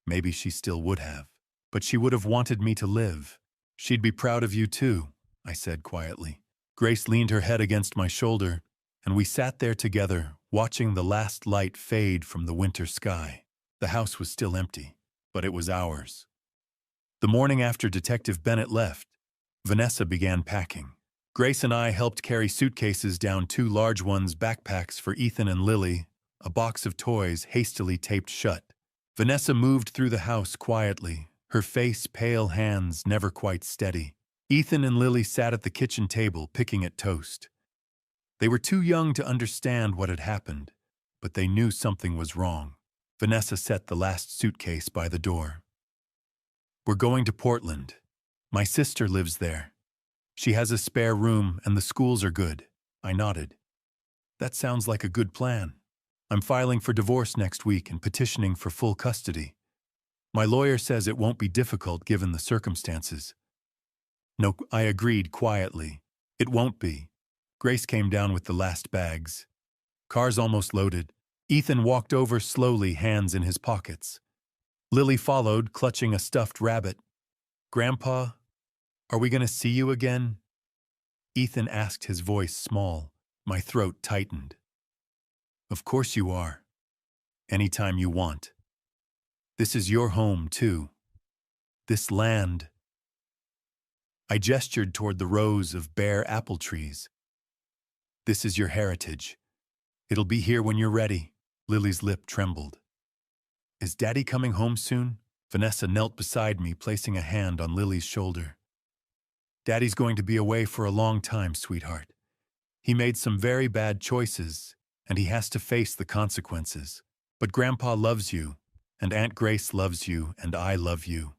Maybe she still would have. But she would have wanted me to live. She'd be proud of you, too, I said quietly. Grace leaned her head against my shoulder, and we sat there together, watching the last light fade from the winter sky. The house was still empty, but it was ours. The morning after Detective Bennett left, Vanessa began packing. Grace and I helped carry suitcases down 2 large ones, backpacks for Ethan and Lily, a box of toys hastily taped shut. Vanessa moved through the house quietly, her face pale, hands never quite steady. Ethan and Lily sat at the kitchen table picking at toast. They were too young to understand what had happened, but they knew something was wrong. Vanessa set the last suitcase by the door. We're going to Portland. My sister lives there. She has a spare room and the schools are good. I nodded. That sounds like a good plan. I'm filing for divorce next week and petitioning for full custody. My lawyer says it won't be difficult given the circumstances. No, I agreed quietly. It won't be. Grace came down with the last bags. Car's almost loaded. Ethan walked over slowly, hands in his pockets. Lily followed, clutching a stuffed rabbit. Grandpa, are we going to see you again? Ethan asked, his voice small. My throat tightened. Of course you are. Anytime you want. This is your home, too. This land. I gestured toward the rows of bare apple trees. This is your heritage. It'll be here when you're ready. Lily's lip trembled. Is Daddy coming home soon? Vanessa knelt beside me, placing a hand on Lily's shoulder. Daddy's going to be away for a long time, sweetheart. He made some very bad choices, and he has to face the consequences. But Grandpa loves you, and Aunt Grace loves you, and I love you.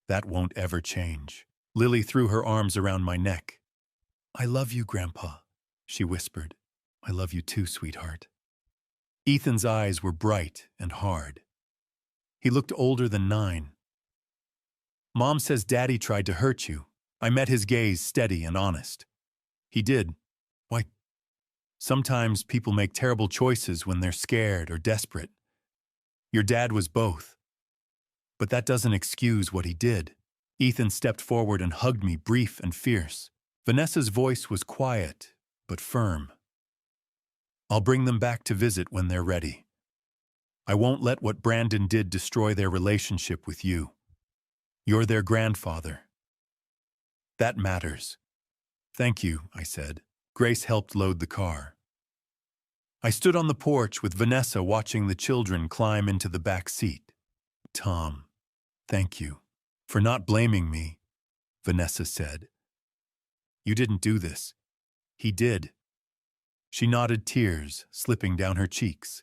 That won't ever change. Lily threw her arms around my neck. I love you, Grandpa, she whispered. I love you too, sweetheart. Ethan's eyes were bright and hard. He looked older than 9. Mom says Daddy tried to hurt you. I met his gaze steady and honest. He did. Why? Sometimes people make terrible choices when they're scared or desperate. Your dad was both. But that doesn't excuse what he did. Ethan stepped forward and hugged me, brief and fierce. Vanessa's voice was quiet, but firm. I'll bring them back to visit when they're ready. I won't let what Brandon did destroy their relationship with you. You're their grandfather. That matters. Thank you, I said. Grace helped load the car. I stood on the porch with Vanessa watching the children climb into the back seat. Tom, thank you for not blaming me, Vanessa said. You didn't do this. He did. She nodded, tears slipping down her cheeks.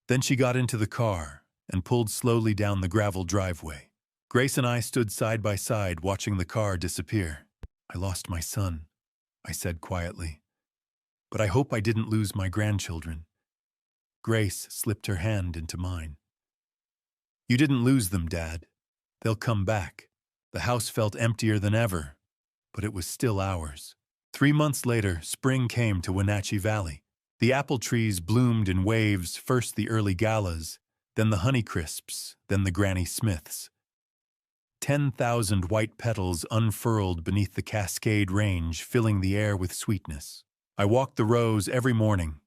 Then she got into the car and pulled slowly down the gravel driveway. Grace and I stood side by side watching the car disappear. I lost my son, I said quietly. But I hope I didn't lose my grandchildren. Grace slipped her hand into mine. You didn't lose them, Dad. They'll come back. The house felt emptier than ever, but it was still ours. 3 months later, spring came to Wenatchee Valley. The apple trees bloomed in waves, first the early galas, then the Honeycrisps, then the Granny Smiths. 10,000 white petals unfurled beneath the Cascade Range, filling the air with sweetness. I walked the rows every morning,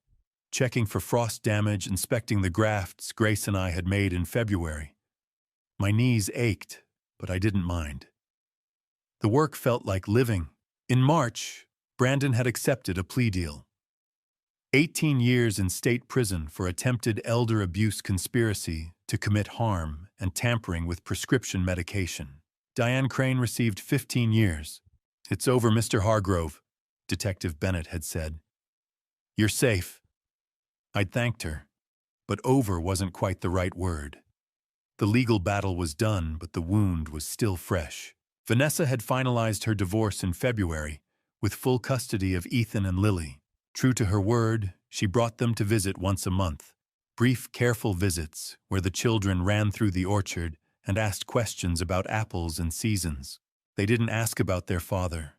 checking for frost damage, inspecting the grafts Grace and I had made in February. My knees ached, but I didn't mind. The work felt like living. In March, Brandon had accepted a plea deal. 18 years in state prison for attempted elder abuse conspiracy to commit harm and tampering with prescription medication. Diane Crane received 15 years. It's over, Mr. Hargrove, Detective Bennett had said. You're safe. I'd thanked her, but over wasn't quite the right word. The legal battle was done, but the wound was still fresh. Vanessa had finalized her divorce in February, with full custody of Ethan and Lily. True to her word, she brought them to visit once a month. Brief, careful visits where the children ran through the orchard and asked questions about apples and seasons. They didn't ask about their father.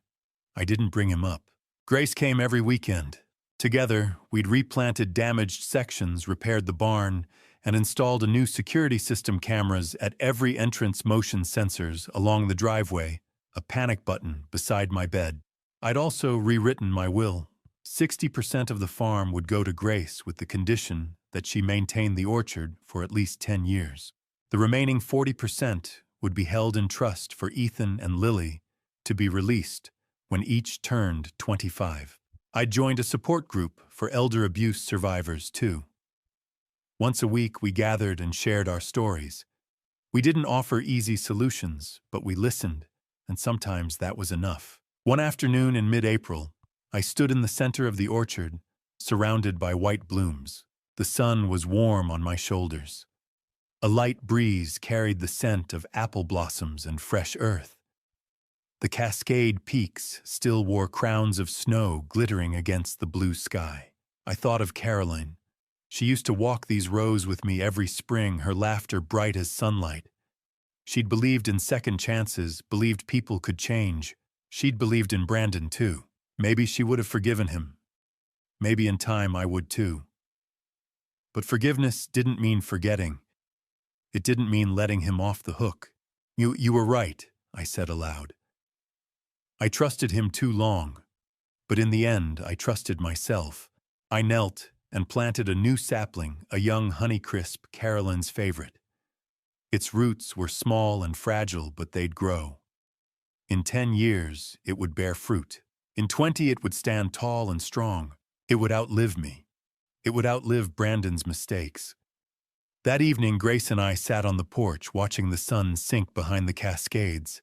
I didn't bring him up. Grace came every weekend. Together, we'd replanted damaged sections, repaired the barn, and installed a new security system cameras at every entrance, motion sensors along the driveway, a panic button beside my bed. I'd also rewritten my will. 60% of the farm would go to Grace with the condition that she maintain the orchard for at least 10 years. The remaining 40% would be held in trust for Ethan and Lily to be released when each turned 25. I joined a support group for elder abuse survivors, too. Once a week, we gathered and shared our stories. We didn't offer easy solutions, but we listened, and sometimes that was enough. One afternoon in mid-April, I stood in the center of the orchard, surrounded by white blooms. The sun was warm on my shoulders. A light breeze carried the scent of apple blossoms and fresh earth. The Cascade peaks still wore crowns of snow glittering against the blue sky. I thought of Caroline. She used to walk these rows with me every spring, her laughter bright as sunlight. She'd believed in second chances, believed people could change. She'd believed in Brandon, too. Maybe she would have forgiven him. Maybe in time I would, too. But forgiveness didn't mean forgetting. It didn't mean letting him off the hook. You were right, I said aloud. I trusted him too long, but in the end I trusted myself. I knelt and planted a new sapling, a young Honeycrisp, Caroline's favorite. Its roots were small and fragile, but they'd grow. In 10 years, it would bear fruit. In 20, it would stand tall and strong. It would outlive me. It would outlive Brandon's mistakes. That evening, Grace and I sat on the porch watching the sun sink behind the Cascades.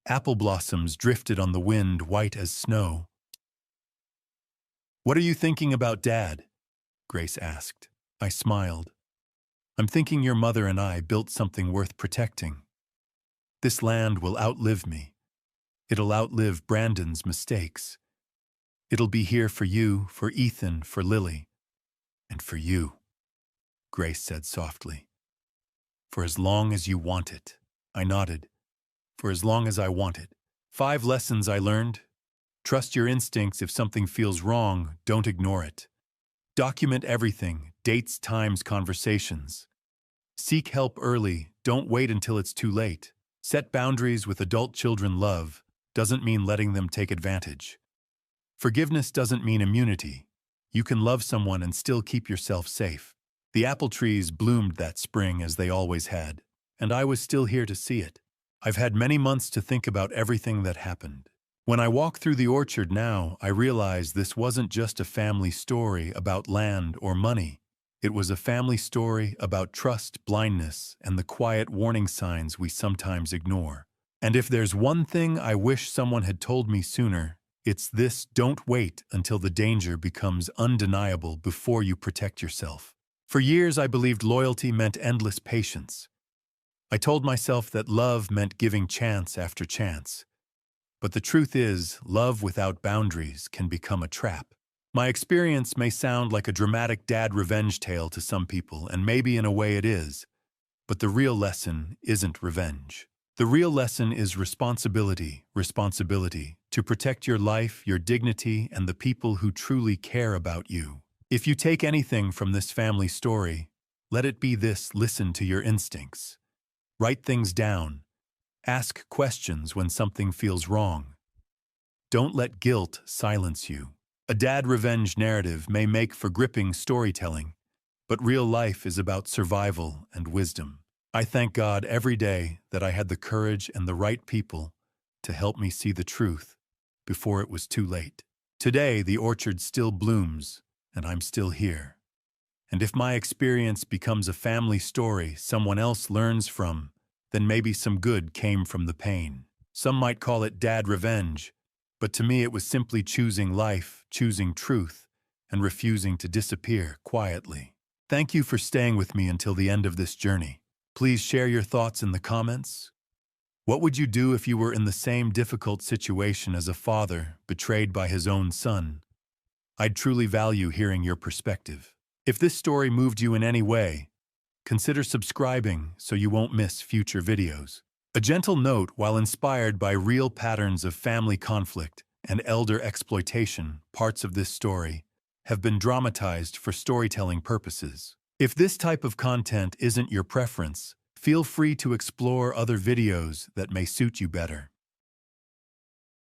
Apple blossoms drifted on the wind, white as snow. "What are you thinking about, Dad?" Grace asked. I smiled. "I'm thinking your mother and I built something worth protecting. This land will outlive me. It'll outlive Brandon's mistakes. It'll be here for you, for Ethan, for Lily, and for you," Grace said softly. "For as long as you want it." I nodded. "For as long as I want it." 5 lessons I learned. Trust your instincts. If something feels wrong, don't ignore it. Document everything, dates, times, conversations. Seek help early. Don't wait until it's too late. Set boundaries with adult children. Love doesn't mean letting them take advantage. Forgiveness doesn't mean immunity. You can love someone and still keep yourself safe. The apple trees bloomed that spring as they always had, and I was still here to see it. I've had many months to think about everything that happened. When I walk through the orchard now, I realize this wasn't just a family story about land or money. It was a family story about trust, blindness, and the quiet warning signs we sometimes ignore. And if there's one thing I wish someone had told me sooner, it's this: don't wait until the danger becomes undeniable before you protect yourself. For years, I believed loyalty meant endless patience. I told myself that love meant giving chance after chance. But the truth is, love without boundaries can become a trap. My experience may sound like a dramatic dad revenge tale to some people, and maybe in a way it is. But the real lesson isn't revenge. The real lesson is responsibility, responsibility to protect your life, your dignity, and the people who truly care about you. If you take anything from this family story, let it be this: listen to your instincts. Write things down. Ask questions when something feels wrong. Don't let guilt silence you. A dad revenge narrative may make for gripping storytelling, but real life is about survival and wisdom. I thank God every day that I had the courage and the right people to help me see the truth before it was too late. Today, the orchard still blooms, and I'm still here. And if my experience becomes a family story someone else learns from, then maybe some good came from the pain. Some might call it dad revenge, but to me it was simply choosing life, choosing truth, and refusing to disappear quietly. Thank you for staying with me until the end of this journey. Please share your thoughts in the comments. What would you do if you were in the same difficult situation as a father betrayed by his own son? I'd truly value hearing your perspective. If this story moved you in any way, consider subscribing so you won't miss future videos. A gentle note: while inspired by real patterns of family conflict, and elder exploitation, parts of this story, have been dramatized for storytelling purposes. If this type of content isn't your preference, feel free to explore other videos that may suit you better.